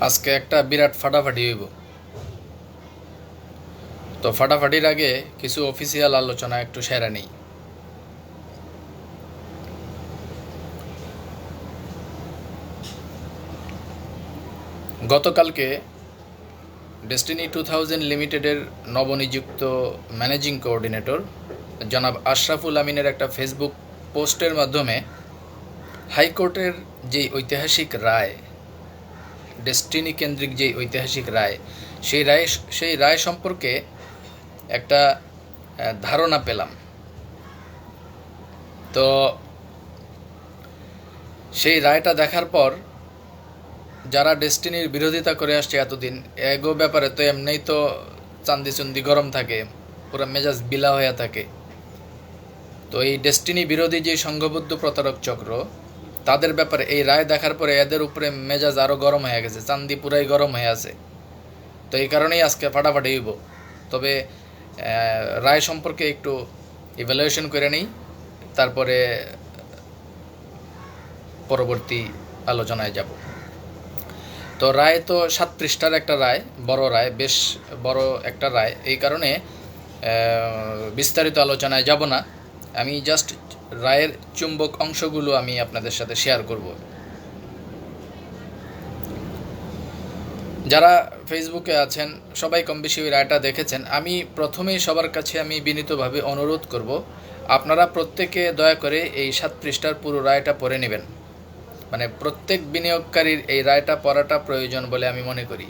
আজকে একটা বিরাট ফাটাফাটি হইব। তো ফাটাফাটির আগে কিছু অফিসিয়াল আলোচনা একটু সেরে নেই। গতকালকে ডেস্টিনি 2000 লিমিটেডের নবনিযুক্ত ম্যানেজিং কোঅর্ডিনেটর জনাব আশরাফুল আমিনের একটা ফেসবুক পোস্টের মাধ্যমে হাইকোর্টের যেই ঐতিহাসিক রায়, ডেস্টিনি কেন্দ্রিক যেই ঐতিহাসিক রায়, সেই রায় সম্পর্কে একটা ধারণা পেলাম। তো সেই রায়টা দেখার পর যারা ডেস্টিনির বিরোধিতা করে আসছে এতদিন, এগো ব্যাপারে তো এমনিই তো চান্দি গরম থাকে, পুরো মেজাজ বিলা হয়ে থাকে। তো এই ডেস্টিনি বিরোধী যে সংঘবদ্ধ প্রতারক চক্র, তাদের ব্যাপারে এই রায় দেখার পরে এদের উপরে মেজাজ আরও গরম হয়ে গেছে, চান্দি পুরাই গরম হয়ে আছে। তো এই কারণেই আজকে ফাটাফাটি হইব। তবে রায় সম্পর্কে একটু ইভ্যালুয়েশন করে নিই, তারপরে পরবর্তী আলোচনায় যাব। তো রায় তো 7 পৃষ্ঠার একটা রায়, বড় রায়, বেশ বড় একটা রায়। এই কারণে বিস্তারিত আলোচনায় যাব না, আমি জাস্ট রায়ের চুম্বক অংশগুলো আমি আপনাদের সাথে শেয়ার করব। যারা ফেসবুকে আছেন সবাই কম বেশি ওই রায়টা দেখেছেন। আমি প্রথমেই সবার কাছে আমি বিনীতভাবে অনুরোধ করব, আপনারা প্রত্যেকে দয়া করে এই 7 পৃষ্ঠার পুরো রায়টা পড়ে নেবেন। মানে প্রত্যেক বিনিয়োগকারীর এই রায়টা পড়াটা প্রয়োজন বলে আমি মনে করি।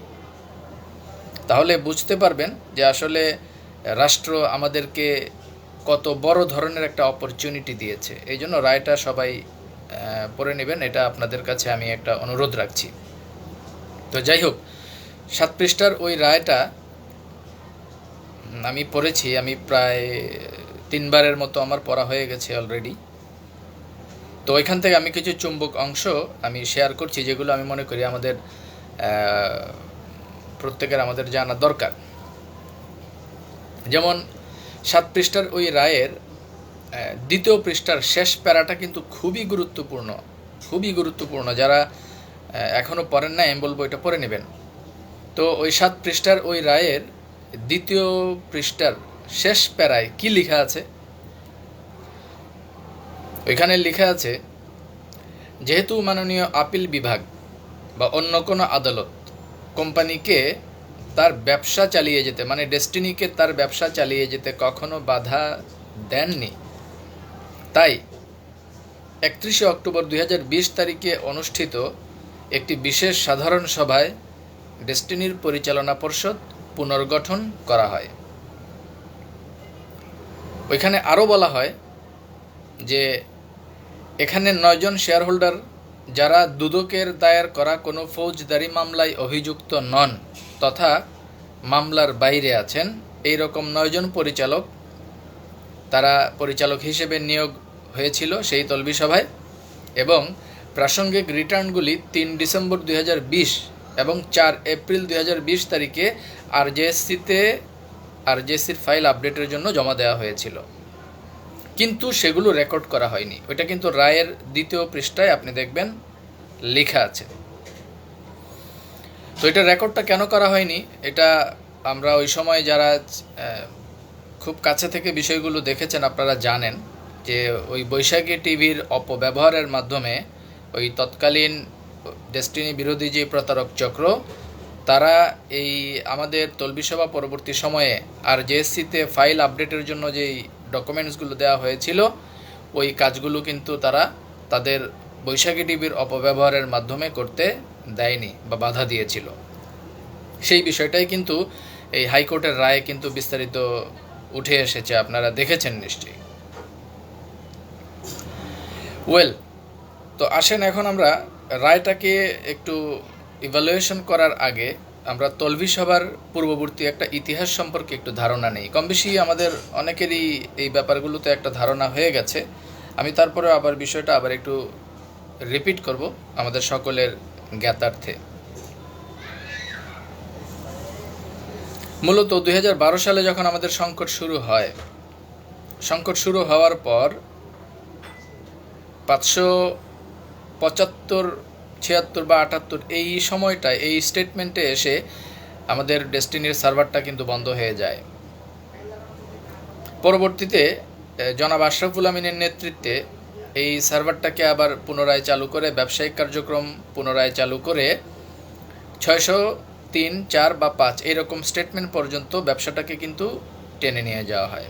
তাহলে বুঝতে পারবেন যে আসলে রাষ্ট্র আমাদেরকে কত বড় ধরনের একটা অপরচুনিটি দিয়েছে। এই জন্য রায়টা সবাই পড়ে নেবেন, এটা আপনাদের কাছে আমি একটা অনুরোধ রাখছি। তো যাই হোক, 7 পৃষ্ঠার ওই রায়টা আমি পড়েছি, আমি প্রায় 3 বারের মতো আমার পড়া হয়ে গেছে অলরেডি। তো ওইখান থেকে আমি কিছু চুম্বক অংশ আমি শেয়ার করছি, যেগুলো আমি মনে করি আমাদের প্রত্যেকের আমাদের জানা দরকার। যেমন 7 পৃষ্ঠার ওই রায়ের 2য় পৃষ্ঠার শেষ প্যারাটা কিন্তু খুবই গুরুত্বপূর্ণ। যারা এখনও পড়েন না, আমি বলবো এটা পড়ে নেবেন। তো ওই 7 পৃষ্ঠার ওই রায়ের 2য় পৃষ্ঠার শেষ প্যারায় কি লেখা আছে? ওইখানে লেখা আছে, যেহেতু মাননীয় আপিল বিভাগ বা অন্য কোনো আদালত কোম্পানিকে তার ব্যবসা চালিয়ে যেতে, মানে ডেস্টিনিকে তার ব্যবসা চালিয়ে যেতে কখনো বাধা দেননি, তাই 31 অক্টোবর 2020 তারিখে অনুষ্ঠিত একটি বিশেষ সাধারণ সভায় ডেস্টিনির পরিচালনা পর্ষদ পুনর্গঠন করা হয়। ওইখানে আরও বলা হয় যে এখানে 9 জন শেয়ার হোল্ডার যারা দুদকের দায়ের করা কোনো ফৌজদারি মামলায় অভিযুক্ত নন তথা মামলার বাইরে আছেন, এই রকম 9 জন পরিচালক, তারা পরিচালক হিসেবে নিয়োগ হয়েছিল সেই তলবি সভায়, এবং প্রাসঙ্গিক রিটার্নগুলি 3 ডিসেম্বর 2020 এবং 4 এপ্রিল 2020 তারিখে আরজেসির ফাইল আপডেটের জন্য জমা দেওয়া হয়েছিল, কিন্তু সেগুলো রেকর্ড করা হয়নি। ওইটা কিন্তু রায়ের 2য় পৃষ্ঠায় আপনি দেখবেন লেখা আছে। তো এটা রেকর্ডটা কেন করা হয়নি, এটা আমরা ওই সময় যারা খুব কাছে থেকে বিষয়গুলো দেখেছেন আপনারা জানেন যে ওই বৈশাখী টিভির অপব্যবহারের মাধ্যমে ওই তৎকালীন ডেস্টিনি বিরোধী যে প্রতারক চক্র, তারা এই আমাদের তলবি সভা পরবর্তী সময়ে আরজেএসসিতে ফাইল আপডেটের জন্য যেই ডকুমেন্টসগুলো দেওয়া হয়েছিল, ওই কাজগুলো কিন্তু তারা তাদের বৈশাখী টিভির অপব্যবহারের মাধ্যমে করতে দেয়নি বা বাধা দিয়েছিল। সেই বিষয়টাই কিন্তু এই হাইকোর্টের রায়ে কিন্তু বিস্তারিত উঠে এসেছে, আপনারা দেখেছেন নিশ্চয়ই। তো আসেন এখন আমরা রায়টাকে একটু ইভ্যালুয়েশন করার আগে আমরা তলবি সভার পূর্ববর্তী একটা ইতিহাস সম্পর্কে একটু ধারণা নেই। কম বেশি আমাদের অনেকেরই এই ব্যাপারগুলোতে একটা ধারণা হয়ে গেছে, আমি তারপরে আবার বিষয়টা আবার একটু রিপিট করব আমাদের সকলের জ্ঞাতার্থে। মূলত 2012 সালে যখন আমাদের সংকট শুরু হওয়ার পর 575 76 বা 78 এই সময়টায় এই স্টেটমেন্টে এসে আমাদের ডেস্টিনির সার্ভারটা কিন্তু বন্ধ হয়ে যায়। পরবর্তীতে জনাব আশরাফুল আমিনের নেতৃত্বে এই সার্ভারটাকে আবার পুনরায় চালু করে ব্যবসায়িক কার্যক্রম পুনরায় চালু করে 603, 4 বা 5 এইরকম স্টেটমেন্ট পর্যন্ত ব্যবসাটাকে কিন্তু টেনে নিয়ে যাওয়া হয়।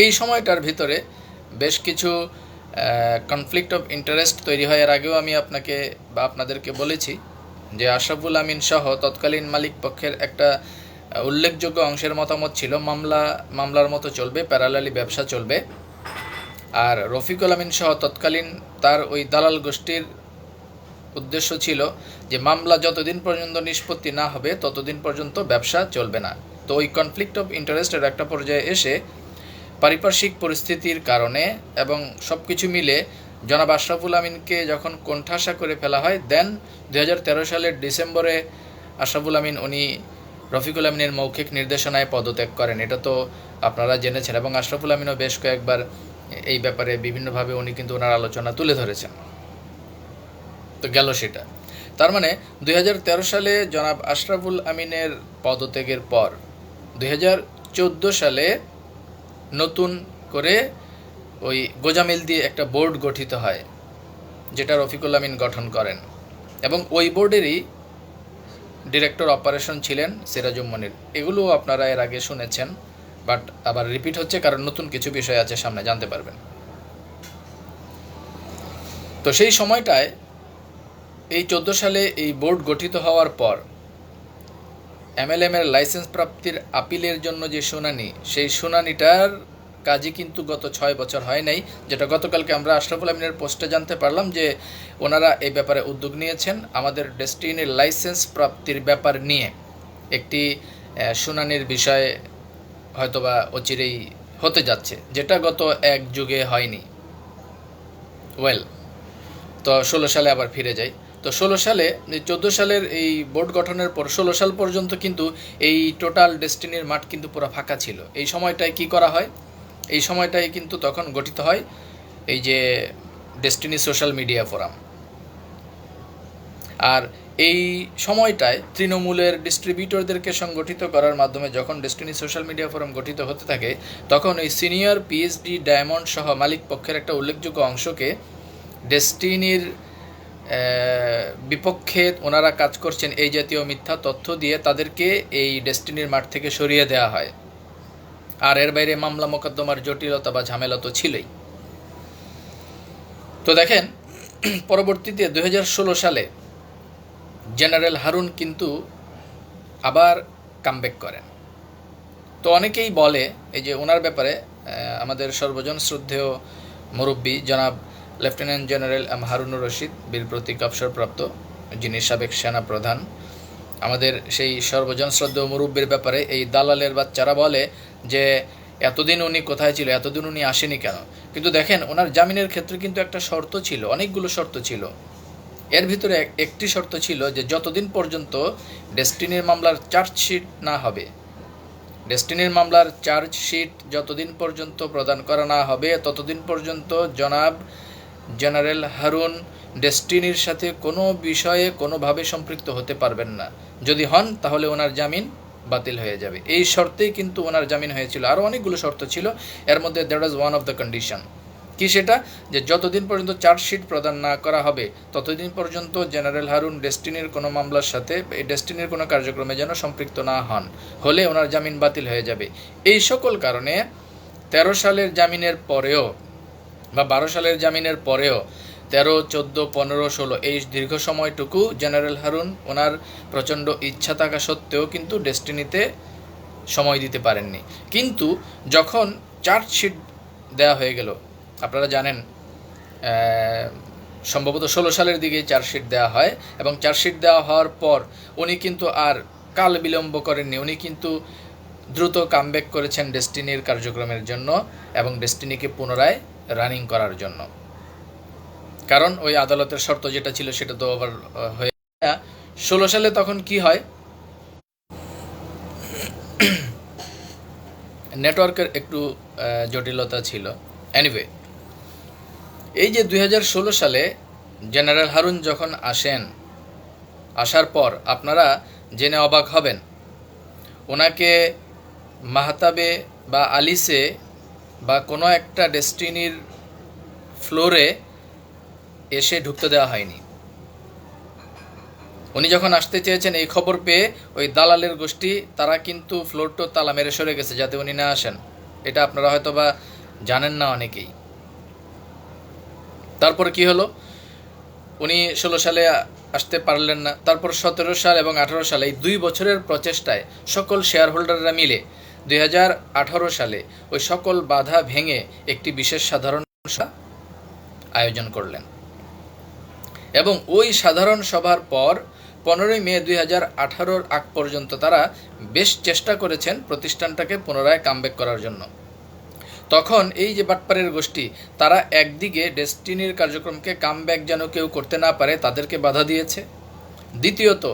এই সময়টার ভিতরে বেশ কিছু কনফ্লিক্ট অফ ইন্টারেস্ট তৈরি হয়। এর আগেও আমি আপনাকে বা আপনাদেরকে বলেছি যে আশরাফুল আমিন সহ তৎকালীন মালিক পক্ষের একটা উল্লেখযোগ্য অংশের মতামত ছিল মামলার মতো চলবে, প্যারালালি ব্যবসা চলবে। আর রফিকুল আমিন সহ তৎকালীন তার ওই দালাল গোষ্ঠীর উদ্দেশ্য ছিল যে মামলা যতদিন পর্যন্ত নিষ্পত্তি না হবে ততদিন পর্যন্ত ব্যবসা চলবে না। তো ওই কনফ্লিক্ট অফ ইন্টারেস্টের একটা পর্যায়ে এসে পারিপার্শ্বিক পরিস্থিতির কারণে এবং সব কিছু মিলে জনাব আশরাফুল আমিনকে যখন কোণঠাসা করে ফেলা হয়, দেন 2013 সালের ডিসেম্বরে আশরাফুল আমিন উনি রফিকুল আমিনের মৌখিক নির্দেশনায় পদত্যাগ করেন। এটা তো আপনারা জেনেছেন এবং আশরাফুল আমিনও বেশ কয়েকবার এই ব্যাপারে বিভিন্নভাবে উনি কিন্তু ওনার আলোচনা তুলে ধরেছেন। তো গেল সেটা। তার মানে 2013 সালে জনাব আশরাফুল আমিনের পদত্যাগের পর 2014 সালে নতুন করে ওই গোজামিল দিয়ে একটা বোর্ড গঠিত হয়, যেটা রফিকুল আমিন গঠন করেন এবং ওই বোর্ডেরই ডিরেক্টর অপারেশন ছিলেন সিরাজুম মনির। এগুলো আপনারা এর আগে শুনেছেন, বাট আবার রিপিট হচ্ছে কারণ নতুন কিছু বিষয় আছে, সামনে জানতে পারবেন। তো সেই সময়টায় এই 14 সালে এই বোর্ড গঠিত হওয়ার পর MLM এর লাইসেন্স প্রাপ্তির আপিলের জন্য যে শুনানি, সেই শুনানিটার কাজই কিন্তু গত 6 বছর হয় নাই, যেটা গতকালকে আমরা আশরাফুল আমিনের পোস্টে জানতে পারলাম যে ওনারা এই ব্যাপারে উদ্যোগ নিয়েছেন। আমাদের ডেস্টিনির লাইসেন্স প্রাপ্তির ব্যাপার নিয়ে একটি শুনানির বিষয় হয়তোবা অচিরেই হতে যাচ্ছে, যেটা গত এক যুগে হয়নি। তো 16 সালে আবার ফিরে যাই। তো 16 সালে 14 সালের এই বোর্ড গঠনের পর 16 সাল পর্যন্ত কিন্তু এই টোটাল ডেস্টিনির মাঠ কিন্তু পুরো ফাঁকা ছিল। এই সময়টায় কি করা হয়? এই সময়টায় কিন্তু তখন গঠিত হয় এই যে ডেস্টিনি সোশ্যাল মিডিয়া ফোরাম। আর এই সময়টায় তৃণমূলের ডিস্ট্রিবিউটরদেরকে সংগঠিত করার মাধ্যমে যখন ডেস্টিনি সোশ্যাল মিডিয়া ফোরাম গঠিত হতে থাকে, তখন ওই সিনিয়র PhD ডায়মন্ড সহ মালিক পক্ষের একটা উল্লেখযোগ্য অংশকে ডেস্টিনির বিপক্ষে ওনারা কাজ করছেন এই জাতীয় মিথ্যা তথ্য দিয়ে তাদেরকে এই ডেস্টিনির মাঠ থেকে সরিয়ে দেওয়া হয়। আর এর বাইরে মামলা মোকদ্দমার জটিলতা বা ঝামেলা তো ছিলই। তো দেখেন, পরবর্তীতে 2016 সালে জেনারেল হারুন কিন্তু আবার কামব্যাক করেন। তো অনেকেই বলে এই যে ওনার ব্যাপারে আমাদের সর্বজন শ্রদ্ধেয় মুরব্বী জনাব লেফটেন্যান্ট জেনারেল হারুনুর রশিদ, বীর প্রতীক অবসরপ্রাপ্ত, যিনি সাবেক সেনা প্রধান, আমাদের সেই সর্বজন শ্রদ্ধেয় মুরব্বীর ব্যাপারে এই দালালের বাচ্চারা বলে যে এতদিন উনি কোথায় ছিল, এতদিন উনি আসেনি কেন? কিন্তু দেখেন, ওনার জামিনের ক্ষেত্রে কিন্তু একটা শর্ত ছিল, অনেকগুলো শর্ত ছিল। এর ভিতরে একটি শর্ত ছিল যে যতদিন পর্যন্ত ডেস্টিনির মামলার চার্জশিট না হবে, ডেস্টিনির মামলার চার্জশিট যতদিন পর্যন্ত প্রদান করা না হবে ততদিন পর্যন্ত জনাব জেনারেল হারুন ডেস্টিনির সাথে কোনো বিষয়ে কোনোভাবে সম্পৃক্ত হতে পারবেন না। যদি হন তাহলে ওনার জামিন বাতিল হয়ে যাবে। এই শর্তেই কিন্তু ওনার জামিন হয়েছিল। আরও অনেকগুলো শর্ত ছিল, এর মধ্যে that was one of the condition. কি সেটা? যে যতদিন পর্যন্ত চার্জশিট প্রদান না করা হবে ততদিন পর্যন্ত জেনারেল হারুন ডেস্টিনির কোনো মামলার সাথে, এই ডেস্টিনির কোনো কার্যক্রমে যেন সম্পৃক্ত না হন, হলে ওনার জামিন বাতিল হয়ে যাবে। এই সকল কারণে 13 সালের জামিনের পরেও বা 12 সালের জামিনের পরেও 13, 14, 15, 16 এই দীর্ঘ সময়টুকু জেনারেল হারুন ওনার প্রচণ্ড ইচ্ছা থাকা সত্ত্বেও কিন্তু ডেস্টিনিতে সময় দিতে পারেননি। কিন্তু যখন চার্জশিট দেওয়া হয়ে গেল, আপনারা জানেন সম্ভবত 16 সালের দিকেই চার্জশিট দেওয়া হয়, এবং চার্জশিট দেওয়া হওয়ার পর উনি কিন্তু আর কাল বিলম্ব করেননি। উনি কিন্তু দ্রুত কামব্যাক করেছেন ডেস্টিনির কার্যক্রমের জন্য এবং ডেস্টিনিকে পুনরায় রানিং করার জন্য। কারণ ওই আদালতের শর্ত যেটা ছিল সেটা তো আবার হয়ে 16 সালে তখন কি হয়, নেটওয়ার্কের একটু জটিলতা ছিল। এনিওয়ে, এই যে 2016 সালে জেনারেল হারুন যখন আসার পর আপনারা জেনে অবাক হবেন, ওনাকে মাহতাবে বা আলিসে বা কোনো একটা ডেস্টিনির ফ্লোরে এসে ঢুকতে দেওয়া হয়নি। উনি যখন আসতে চেয়েছেন, এই খবর পেয়ে ওই দালালের গোষ্ঠী তারা কিন্তু ফ্লোরটো তালা মেরে সরে গেছে যাতে উনি না আসেন। এটা আপনারা হয়তো বা জানেন না অনেকেই। তারপর কি হলো, উনি 16 সালে আসতে পারলেন না। তারপর 17 সাল এবং 18 সালে এই 2 বছরের প্রচেষ্টায় সকল শেয়ার হোল্ডাররা মিলে 2018 সালে ওই সকল বাধা ভেঙে একটি বিশেষ সাধারণ সভা আয়োজন করলেন এবং ওই সাধারণ সভার পর 15 মে 2018 আগ পর্যন্ত তারা বেশ চেষ্টা করেছেন প্রতিষ্ঠানটাকে পুনরায় কামব্যাক করার জন্য। তখন এই যে বাটপারের গোষ্ঠী, তারা একদিকে ডেস্টিনির কার্যক্রমকে কামব্যাক যেন কেউ করতে না পারে তাদেরকে বাধা দিয়েছে। দ্বিতীয়ত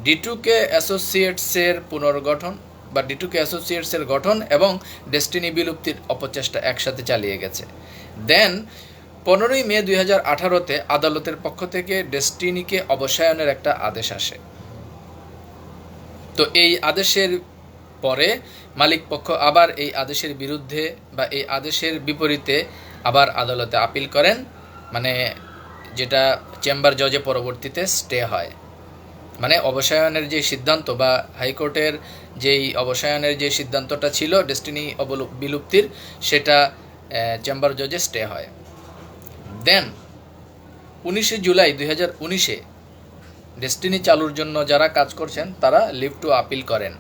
D2K অ্যাসোসিয়েটসের পুনর্গঠন বা D2K অ্যাসোসিয়েটসের গঠন এবং ডেস্টিনি বিলুপ্তির অপচেষ্টা একসাথে চালিয়ে গেছে। দেন 15 মে 2018-তে আদালতের পক্ষ থেকে ডেস্টিনিকে অবসায়নের একটা আদেশ আসে। তো এই আদেশের পরে মালিক পক্ষ আবার এই আদেশের বিরুদ্ধে বা এই আদেশের বিপরীতে আবার আদালতে আপিল করেন, মানে যেটা চেম্বার জজে পরবর্তীতে স্টে হয়। মানে অবসায়নের যে সিদ্ধান্ত বা হাইকোর্টের যেই অবসায়নের যে সিদ্ধান্তটা ছিল ডেস্টিনি বিলুপ্তির, সেটা চেম্বার জজে স্টে হয়। দেন 19 জুলাই 2019-এ ডেস্টিনি চালুর জন্য যারা কাজ করছেন তারা লিভ টু আপিল করেন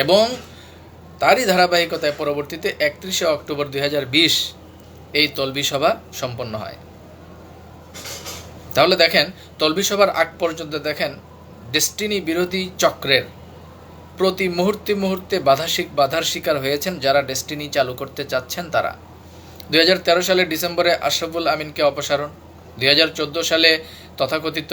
এবং তারই ধারাবাহিকতায় পরবর্তীতে 31 অক্টোবর 2020 এই তলবি সভা সম্পন্ন হয়। তাহলে দেখেন, তলবি সভার আগ পর্যন্ত দেখেন ডেস্টিনি বিরোধী চক্রের প্রতি মুহূর্তে বাধার শিকার হয়েছেন যারা ডেস্টিনি চালু করতে চাচ্ছেন তারা। 2013 সালের ডিসেম্বরে আশরাফুল আমিনকে অপসারণ, 2014 সালে তথাকথিত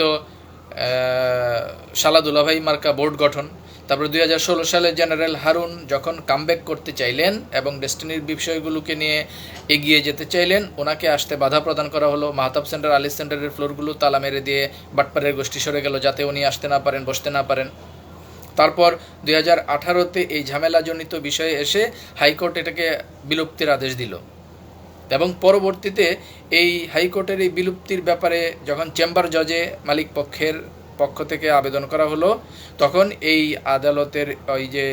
শালা দুলাভাই মার্কা বোর্ড গঠন, তারপরে 2016 সালে জেনারেল হারুন যখন কামব্যাক করতে চাইলেন এবং ডেস্টিনির বিষয়গুলোকে নিয়ে এগিয়ে যেতে চাইলেন, ওনাকে আসতে বাধা প্রদান করা হলো। মাহতাব সেন্টার, আলিস সেন্টারের ফ্লোরগুলো তালা মেরে দিয়ে বাটপারের গোষ্ঠী সরে গেল যাতে উনি আসতে না পারেন, বসতে না পারেন। তারপর 2018-তে এই ঝামেলাজনিত বিষয়ে এসে হাইকোর্ট এটাকে বিলুপ্তির আদেশ দিল এবং পরবর্তীতে এই হাইকোর্টের এই বিলুপ্তির ব্যাপারে যখন চেম্বার জজে মালিক পক্ষের পক্ষ থেকে আবেদন করা হলো, তখন এই আদালতের ওই যে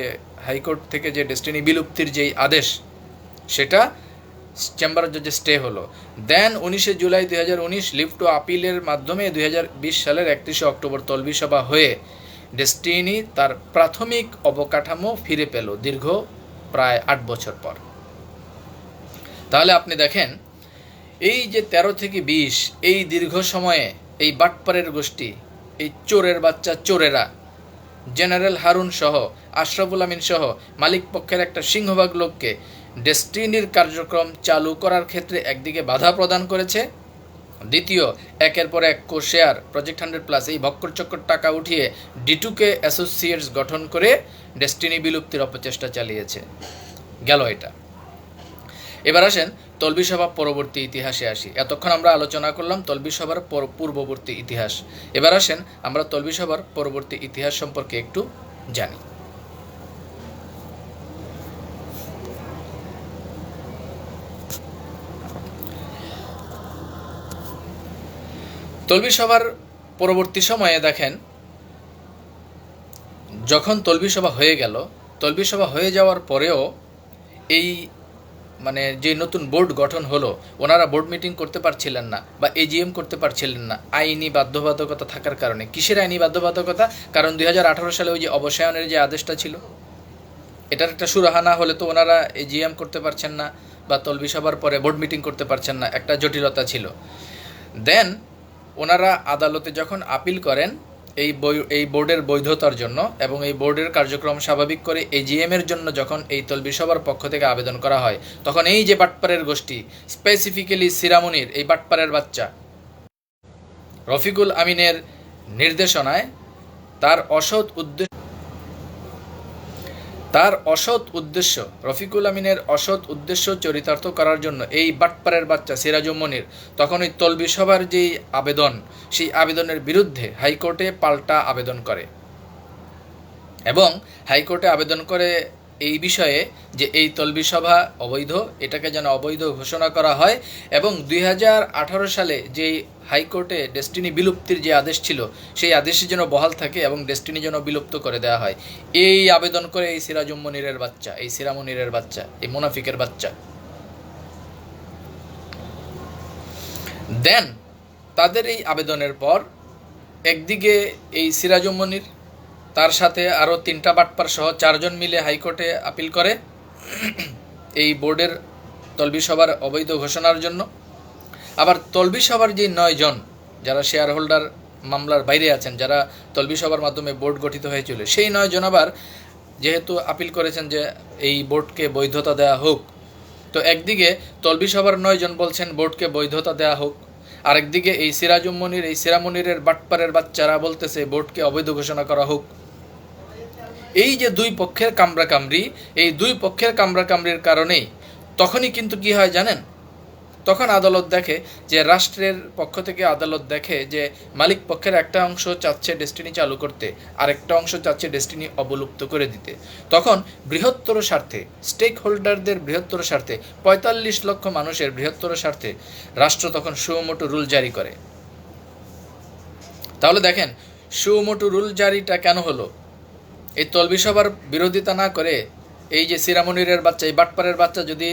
হাইকোর্ট থেকে যে ডেস্টিনি বিলুপ্তির যেই আদেশ, সেটা চেম্বার জজে স্টে হলো। দেন 19 জুলাই 2019 লিভ টু আপিলের মাধ্যমে 2020 সালের 31 অক্টোবর তলবি সভা হয়ে ডেস্টিনি তার প্রাথমিক অবকাঠামো ফিরে পেল দীর্ঘ প্রায় 8 বছর পর। তাহলে আপনি দেখেন, এই যে 13 থেকে 20 এই দীর্ঘ সময়ে এই বাটপারের গোষ্ঠী, এই চোরের বাচ্চা চোরেরা জেনারেল হারুন সহ আশরাফুল আমিন সহ মালিক পক্ষের একটা সিংহভাগ লোককে ডেস্টিনির কার্যক্রম চালু করার ক্ষেত্রে একদিকে বাধা প্রদান করেছে, দ্বিতীয় একের পর এক শেয়ার প্রজেক্ট 100+ এই ভক্কর চক্কর টাকা উঠিয়ে D2K অ্যাসোসিয়েটস গঠন করে ডেস্টিনি বিলুপ্তির অপচেষ্টা চালিয়েছে। গেল এটা। এবার আসেন তলবি সভা পরবর্তী ইতিহাসে আসি। এতক্ষণ আমরা আলোচনা করলাম তলবি সভার পূর্ববর্তী ইতিহাস। এবার আসেন আমরা তলবি সভার পরবর্তী ইতিহাস সম্পর্কে একটু জানি। তলবি সভার পরবর্তী সময়ে দেখেন, যখন তলবি সভা হয়ে গেল, তলবি সভা হয়ে যাওয়ার পরেও এই মানে যে নতুন বোর্ড গঠন হলো, ওনারা বোর্ড মিটিং করতে পারছিলেন না বা AGM করতে পারছিলেন না আইনি বাধ্যবাধকতা থাকার কারণে। কিসের আইনি বাধ্যবাধকতা? কারণ 2018 সালে ওই যে অবসায়নের যে আদেশটা ছিল, এটার একটা সুরাহা না হলে তো ওনারা AGM করতে পারছেন না বা তলবি সভার পরে বোর্ড মিটিং করতে পারছেন না, একটা জটিলতা ছিল। দেন ওনারা আদালতে যখন আপিল করেন এই বোর্ডের বৈধতার জন্য এবং এই বোর্ডের কার্যক্রম স্বাভাবিক করে AGM-এর জন্য যখন এই তলবি সভার পক্ষ থেকে আবেদন করা হয়, তখন এই যে বাটপারের গোষ্ঠী, স্পেসিফিক্যালি সিরামনির এই বাটপারের বাচ্চা রফিকুল আমিনের নির্দেশনায় তার অসৎ উদ্দেশ্য তার অসৎ উদ্দেশ্য, রফিকুল আমিনের অসৎ উদ্দেশ্য চরিতার্থ করার জন্য এই বাটপারের বাচ্চা সিরাজুম মনির তখন ওই তলবি সভার যেই আবেদন, সেই আবেদনের বিরুদ্ধে হাইকোর্টে পাল্টা আবেদন করে এবং হাইকোর্টে আবেদন করে এই বিষয়ে যে এই তলবি সভা অবৈধ, এটাকে যেন অবৈধ ঘোষণা করা হয় এবং 2018 সালে যেই হাইকোর্টে ডেস্টিনি বিলুপ্তির যে আদেশ ছিল সেই আদেশে যেন বহাল থাকে এবং ডেস্টিনি যেন বিলুপ্ত করে দেওয়া হয়। এই আবেদন করে এই সিরাজুম মনিরের বাচ্চা, এই সিরা মনিরের বাচ্চা, এই মুনাফিকের বাচ্চা। দেন তাদের এই আবেদনের পর একদিকে এই সিরাজুম মনির, তার সাথে আরও 3টা বাটপার সহ 4 জন মিলে হাইকোর্টে আপিল করে এই বোর্ডের তলবি সভার অবৈধ ঘোষণার জন্য। আবার তলবি সভার যে 9 জন যারা শেয়ার হোল্ডার মামলার বাইরে আছেন, যারা তলবি সভার মাধ্যমে বোর্ড গঠিত হয়েছিল, সেই 9 জন আবার যেহেতু আপিল করেছেন যে এই বোর্ডকে বৈধতা দেওয়া হোক, তো একদিকে তলবি সভার 9 জন বলছেন বোর্ডকে বৈধতা দেওয়া হোক, আরেকদিকে এই সিরাজুম মনির, এই সিরা মনিরের বাটপারের বাচ্চারা বলতেছে বোর্ডকে অবৈধ ঘোষণা করা হোক। এই যে দুই পক্ষের কামড়াকামড়ি, এই দুই পক্ষের কামড়াকামড়ির কারণেই তখনই কিন্তু কি হয় জানেন, তখন আদালত দেখে যে রাষ্ট্রের পক্ষ থেকে আদালত দেখে যে মালিক পক্ষের একটা অংশ চাচ্ছে ডেস্টিনি চালু করতে, আরেকটা অংশ চাচ্ছে ডেস্টিনি অবলুপ্ত করে দিতে। তখন বৃহত্তর স্বার্থে, স্টেক হোল্ডারদের বৃহত্তর স্বার্থে, 45 লক্ষ মানুষের বৃহত্তর স্বার্থে রাষ্ট্র তখন সুমোটো রুল জারি করে। তাহলে দেখেন সুমোটো রুল জারিটা কেন হলো? এই তলবি সভার বিরোধিতা না করে এই যে সিরা মনিরের বাচ্চা, এই বাটপারের বাচ্চা যদি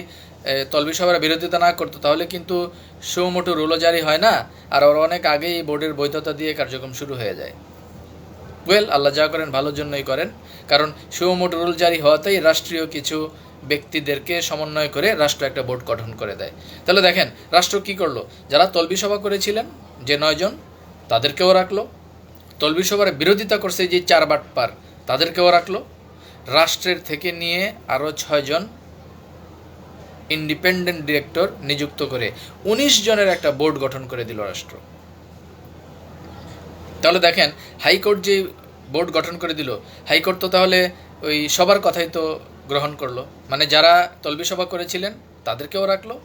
তলবি সভার বিরোধিতা না করতো তাহলে কিন্তু সুমোটো রুলও জারি হয় না, আর ওরা অনেক আগেই এই বোর্ডের বৈধতা দিয়ে কার্যক্রম শুরু হয়ে যায়। আল্লাহ যা করেন ভালোর জন্যই করেন, কারণ সুমোটো রুল জারি হওয়াতেই রাষ্ট্রীয় কিছু ব্যক্তিদেরকে সমন্বয় করে রাষ্ট্র একটা বোর্ড গঠন করে দেয়। তাহলে দেখেন রাষ্ট্র কি করলো, যারা তলবি সভা করেছিলেন যে 9 জন, তাদেরকেও রাখলো। তলবি সভার বিরোধিতা করছে যে 4 বাটপার, তাদেরকেও রাখলো। রাষ্ট্রের থেকে নিয়ে আরও 6 জন ইন্ডিপেন্ডেন্ট ডিরেক্টর নিযুক্ত করে 19 জনের একটা বোর্ড গঠন করে দিল রাষ্ট্র। তাহলে দেখেন হাইকোর্ট যে বোর্ড গঠন করে দিল, হাইকোর্ট তো তাহলে ওই সবার কথাই তো গ্রহণ করলো, মানে যারা তলবি সভা করেছিলেন তাদেরকেও রাখলো,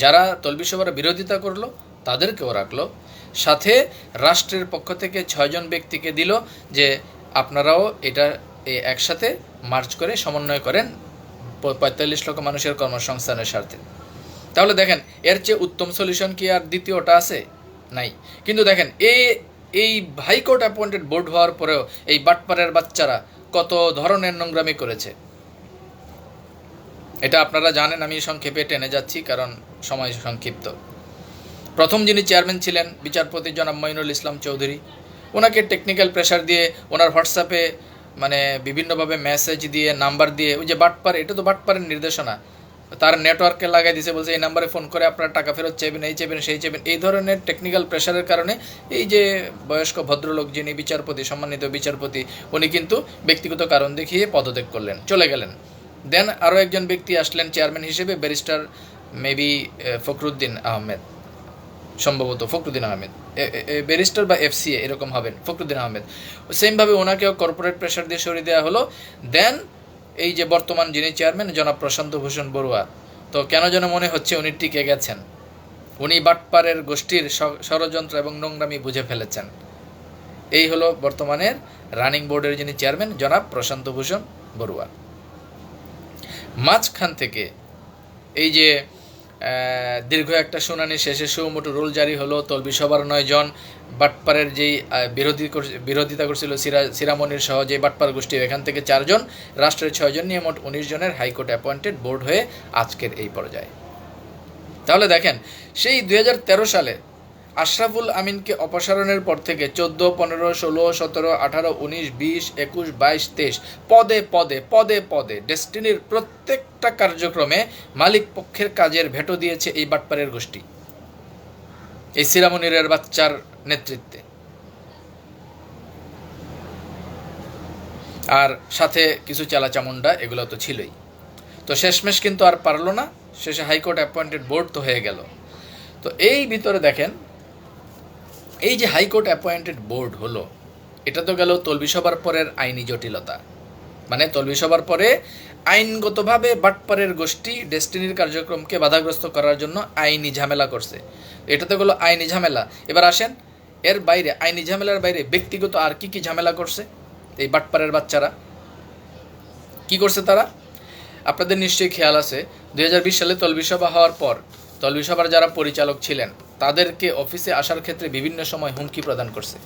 যারা তলবি সভার বিরোধিতা করলো তাদেরকেও রাখলো, সাথে রাষ্ট্রের পক্ষ থেকে 6 জন ব্যক্তিকে দিল যে আপনারাও এটা একসাথে মার্চ করে সমন্বয় করেন 45 লক্ষ মানুষের কর্মসংস্থানের স্বার্থে। তাহলে দেখেন এর চেয়ে উত্তম সলিউশন কি আর দ্বিতীয়টা আছে? নাই। কিন্তু দেখেন এই হাইকোর্ট অ্যাপয়েন্টেড বোর্ড হওয়ার পরেও এই বাটপারের বাচ্চারা কত ধরনের নোংরামি করেছে, এটা আপনারা জানেন। আমি সংক্ষেপে টেনে যাচ্ছি কারণ সময় সংক্ষিপ্ত। প্রথম যিনি চেয়ারম্যান ছিলেন বিচারপতি জনাব মঈনুল ইসলাম চৌধুরী, ওনাকে টেকনিক্যাল প্রেশার দিয়ে, ওনার হোয়াটসঅ্যাপে মানে বিভিন্নভাবে মেসেজ দিয়ে, নাম্বার দিয়ে, ওই যে বাটপার, এটা তো বাটপারের নির্দেশনা, তার নেটওয়ার্কে লাগাই দিয়েছে, বলছে এই নাম্বারে ফোন করে আপনারা টাকা ফেরত চাইবেন, এই চাইবেন, সেই চাইবেন। এই ধরনের টেকনিক্যাল প্রেশারের কারণে এই যে বয়স্ক ভদ্রলোক যিনি বিচারপতি, সম্মানিত বিচারপতি, উনি কিন্তু ব্যক্তিগত কারণ দেখিয়ে পদত্যাগ করলেন, চলে গেলেন। দেন আরও একজন ব্যক্তি আসলেন চেয়ারম্যান হিসেবে, ব্যারিস্টার মেবি ফখরুদ্দিন আহমেদ, সম্ভবত ফখরুদ্দিন আহমেদ, ব্যারিস্টার বা FCA এরকম হবেন, ফখরুদ্দিন আহমেদ। সেমভাবে ওনাকেও কর্পোরেট প্রেশার দিয়ে সরিয়ে দেওয়া হলো। দেন এই যে বর্তমান যিনি চেয়ারম্যান জনাব প্রশান্ত ভূষণ বড়ুয়া, তো কেন যেন মনে হচ্ছে উনি টিকে গেছেন, উনি বাটপারের গোষ্ঠীর ষড়যন্ত্র এবং নোংরামি বুঝে ফেলেছেন। এই হলো বর্তমানের রানিং বোর্ডের যিনি চেয়ারম্যান জনাব প্রশান্ত ভূষণ বড়ুয়া। মাঝখান থেকে এই যে দীর্ঘ একটা শুনানি শেষে সুমোটো রুল জারি হলো, তলবি সভার 9 জন, বাটপারের যেই বিরোধিতা করছিল সিরামনির সহ যে বাটপার গোষ্ঠী, এখান থেকে 4 জন, রাষ্ট্রের 6 জন নিয়ে মোট 19 জনের হাইকোর্ট অ্যাপয়েন্টেড বোর্ড হয়ে আজকের এই পর্যায়ে। তাহলে দেখেন সেই 2013 সালে আশরাফুল আমিনকে অপসারণের পর থেকে 14, 15, 16, 17, 18, 19, 20, 21, 22, 23 পদে পদে ডেস্টিনির প্রত্যেকটা কার্যক্রমে মালিক পক্ষের কাজের ভেটো দিয়েছে এই বাটপারের গোষ্ঠী, এই সিরামনিরের বাচ্চার নেতৃত্বে। আর সাথে কিছু চালাচামুন্ডা, এগুলো তো ছিলই। তো শেষমেশ কিন্তু আর পারলো না, শেষে হাইকোর্ট অ্যাপয়েন্টেড বোর্ড তো হয়ে গেল। তো এই ভিতরে দেখেন এই যে হাইকোর্ট অ্যাপয়েন্টেড বোর্ড হলো, এটা তো গেল তলবি সভার পরের আইনি জটিলতা। মানে তলবি সভার পরে আইনগতভাবে বাটপারের গোষ্ঠী ডেস্টিনির কার্যক্রমকে বাধাগ্রস্ত করার জন্য আইনি ঝামেলা করছে। এটা তো হলো আইনি ঝামেলা। এবার আসেন এর বাইরে, আইনি ঝামেলার বাইরে ব্যক্তিগত আর কি কি ঝামেলা করছে এই বাটপারের বাচ্চারা। কি করছে তারা? আপনাদের নিশ্চয়ই খেয়াল আছে 2020 সালে তলবি সভা হওয়ার পর তলবি সভার যারা পরিচালক ছিলেন তাদেরকে অফিসে আসার ক্ষেত্রে বিভিন্ন সময় হুমকি প্রদান করছে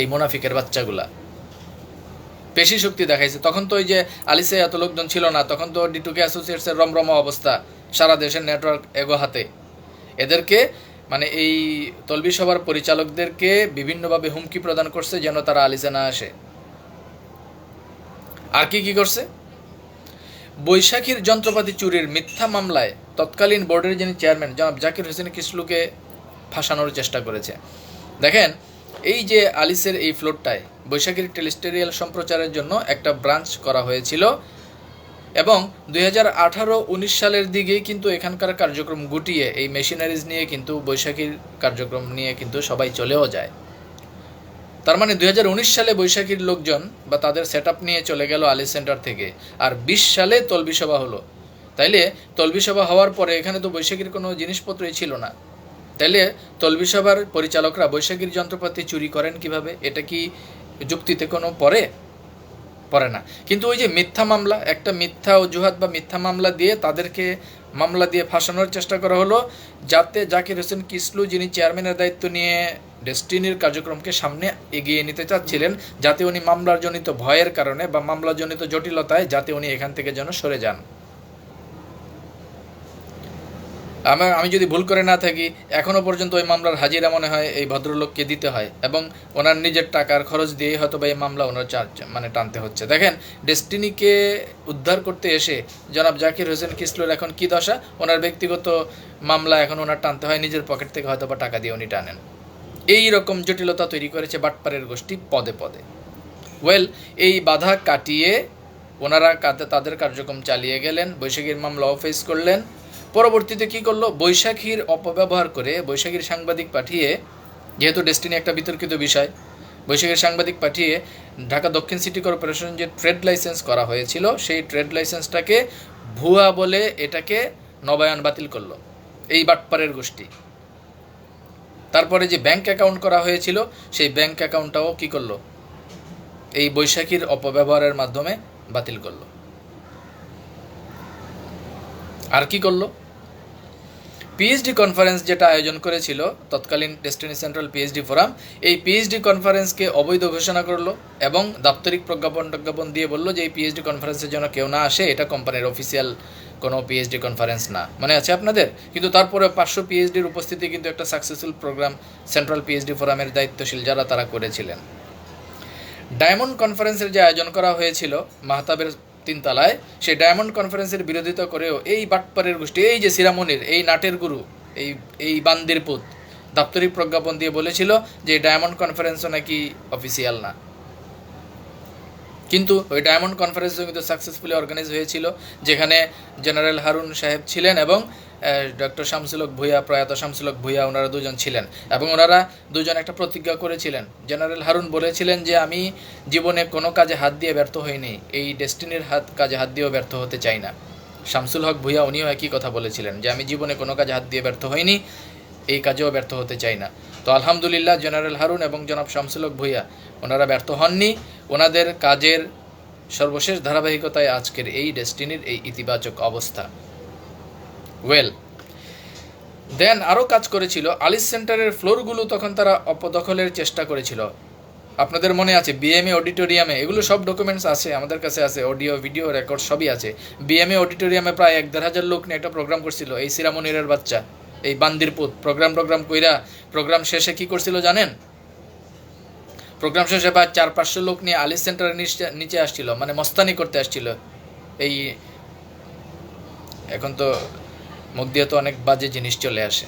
এই মুনাফিকের বাচ্চাগুলা। পেশি শক্তি দেখাইছে। তখন তো ওই যে আলিসে এত লোকজন ছিল না, তখন তো D2K অ্যাসোসিয়েটসের রমরমা অবস্থা, সারা দেশের নেটওয়ার্ক এগো হাতে। এদেরকে মানে এই তলবি সভার পরিচালকদেরকে বিভিন্নভাবে হুমকি প্রদান করছে যেন তারা আলিসে না আসে। আর কি কি করছে? বৈশাখীর যন্ত্রপাতি চুরির মিথ্যা মামলায় তৎকালীন বোর্ডের যিনি চেয়ারম্যান জনাব জাকির হোসেন কিসলুকে ফাঁসানোর চেষ্টা করেছে। দেখেন এই যে আলিসের এই ফ্লোরটায় বৈশাখীর টেলিস্টেরিয়াল সম্প্রচারের জন্য একটা ব্রাঞ্চ করা হয়েছিল এবং 2018-19 সালের দিকেই কিন্তু এখানকার কার্যক্রম গুটিয়ে এই মেশিনারিজ নিয়ে কিন্তু বৈশাখীর কার্যক্রম নিয়ে কিন্তু সবাই চলেও যায়। তার মানে 2019 সালে বৈশাখীর লোকজন বা তাদের সেট নিয়ে চলে গেল আলিস সেন্টার থেকে, আর 20 সালে তলবি সভা হলো। তাইলে তলবি সভা হওয়ার পরে এখানে তো বৈশাখীর কোনো জিনিসপত্রই ছিল না। তাইলে তলবি সভার পরিচালকরা বৈশাখীর যন্ত্রপাতি চুরি করেন কিভাবে? এটা কি যুক্তিতে কোনো পড়ে না। কিন্তু ওই যে মিথ্যা মামলা, একটা মিথ্যা অজুহাত বা মিথ্যা মামলা দিয়ে তাদেরকে মামলা দিয়ে ফাঁসানোর চেষ্টা করা হলো, যাতে জাকির হোসেন কিসলু যিনি চেয়ারম্যানের দায়িত্ব নিয়ে ডেস্টিনির কার্যক্রমকে সামনে এগিয়ে নিতে চাচ্ছিলেন, যাতে উনি মামলার জনিত ভয়ের কারণে বা মামলার জনিত জটিলতায় যাতে উনি এখান থেকে যেন সরে যান। আমি যদি ভুল করে না থাকি এখনও পর্যন্ত ওই মামলার হাজিরা মনে হয় এই ভদ্রলোককে দিতে হয় এবং ওনার নিজের টাকার খরচ দিয়েই হয়তো বা এই মামলা ওনার মানে টানতে হচ্ছে। দেখেন ডেস্টিনিকে উদ্ধার করতে এসে জনাব জাকির হোসেন কিসলুর এখন কী দশা, ওনার ব্যক্তিগত মামলা এখন ওনার টানতে হয়, নিজের পকেট থেকে হয়তো বা টাকা দিয়ে উনি টানেন। এই রকম জটিলতা তৈরি করেছে বাটপারের গোষ্ঠী পদে পদে। এই বাধা কাটিয়ে ওনারা তাদের কার্যক্রম চালিয়ে গেলেন, বৈশাখীর মামলাও ফেস করলেন। পরবর্তীতে কি করলো? বৈশাখীর অপব্যবহার করে বৈশাখীর সাংবাদিক পাঠিয়ে, যেহেতু ডেস্টিনি একটা বিতর্কিত বিষয়, বৈশাখীর সাংবাদিক পাঠিয়ে ঢাকা দক্ষিণ সিটি কর্পোরেশন যে ট্রেড লাইসেন্স করা হয়েছিল সেই ট্রেড লাইসেন্সটাকে ভুয়া বলে এটাকে নবায়ন বাতিল করলো এই বাটপারের গোষ্ঠী। তারপরে যে ব্যাংক অ্যাকাউন্ট করা হয়েছিল সেই ব্যাংক অ্যাকাউন্টটাও কি করলো? এই বৈশাখীর অপব্যবহারের মাধ্যমে বাতিল করলো। আর কি করলো? পিএইচডি কনফারেন্স যেটা আয়োজন করেছিল তৎকালীন ডেস্টিনি সেন্ট্রাল পিএইচডি ফোরাম, এই পিএইচডি কনফারেন্সকে অবৈধ ঘোষণা করলো এবং দাপ্তরিক প্রজ্ঞাপন দিয়ে বললো যে এই পিএইচডি কনফারেন্সের জন্য কেউ না আসে, এটা কোম্পানির অফিসিয়াল কোনো পিএইচডি কনফারেন্স না। মনে আছে আপনাদের? কিন্তু তারপরে 500 পিএইচডির উপস্থিতি কিন্তু একটা সাকসেসফুল প্রোগ্রাম সেন্ট্রাল পিএইচডি ফোরামের দায়িত্বশীল যারা তারা করেছিলেন। ডায়মন্ড কনফারেন্সের যে আয়োজন করা হয়েছিল মাহতাবের 3 তলায়, সেই ডায়মন্ড কনফারেন্সের বিরোধিতা করেও এই বাটপারের গোষ্ঠী, এই যে সিরামনির এই নাটের গুরু, এই বান্দির পুত দাপ্তরিক প্রজ্ঞাপন দিয়ে বলেছিল যে ডায়মন্ড কনফারেন্সও নাকি অফিসিয়াল না। কিন্তু ওই ডায়মন্ড কনফারেন্সও কিন্তু সাকসেসফুলি অর্গানাইজ হয়েছিল, যেখানে জেনারেল হারুন সাহেব ছিলেন এবং ডক্টর শামসুল হক ভূঁইয়া, প্রয়াত শামসুল হক ভূঁইয়া, ওনারা দুজন ছিলেন এবং ওনারা দুজন একটা প্রতিজ্ঞা করেছিলেন। জেনারেল হারুন বলেছিলেন যে আমি জীবনে কোনো কাজে হাত দিয়ে ব্যর্থ হইনি, এই ডেস্টিনির কাজে হাত দিয়েও ব্যর্থ হতে চাই না। শামসুল হক ভূঁইয়া উনিও একই কথা বলেছিলেন যে আমি জীবনে কোনো কাজে হাত দিয়ে ব্যর্থ হইনি, এই কাজেও ব্যর্থ হতে চাই না। তো আলহামদুলিল্লাহ জেনারেল হারুন এবং জনাব শামসুল হক ভূঁইয়া ওনারা ব্যর্থ হননি, ওনাদের কাজের সর্বশেষ ধারাবাহিকতায় আজকের এই ডেস্টিনির এই ইতিবাচক অবস্থা। দেন আরও কাজ করেছিল আলিস সেন্টারের ফ্লোরগুলো, তখন তারা অপদখলের চেষ্টা করেছিল। আপনাদের মনে আছে বিএমএ অডিটোরিয়ামে, এগুলো সব ডকুমেন্টস আছে আমাদের কাছে, আছে অডিও ভিডিও রেকর্ড সবই আছে। বিএমএ অডিটোরিয়ামে প্রায় 1-1.5 লোক নিয়ে একটা প্রোগ্রাম করছিল এই সিরামনিরের বাচ্চা, এই বান্দির পুত। প্রোগ্রাম কইরা প্রোগ্রাম শেষে কি করছিল জানেন? প্রোগ্রাম শেষে প্রায় 400-500 লোক নিয়ে আলিস সেন্টারের নিচে আসছিল, মানে মস্তানি করতে আসছিল। এই এখন তো মুখ দিয়ে তো অনেক বাজে জিনিস চলে আসে।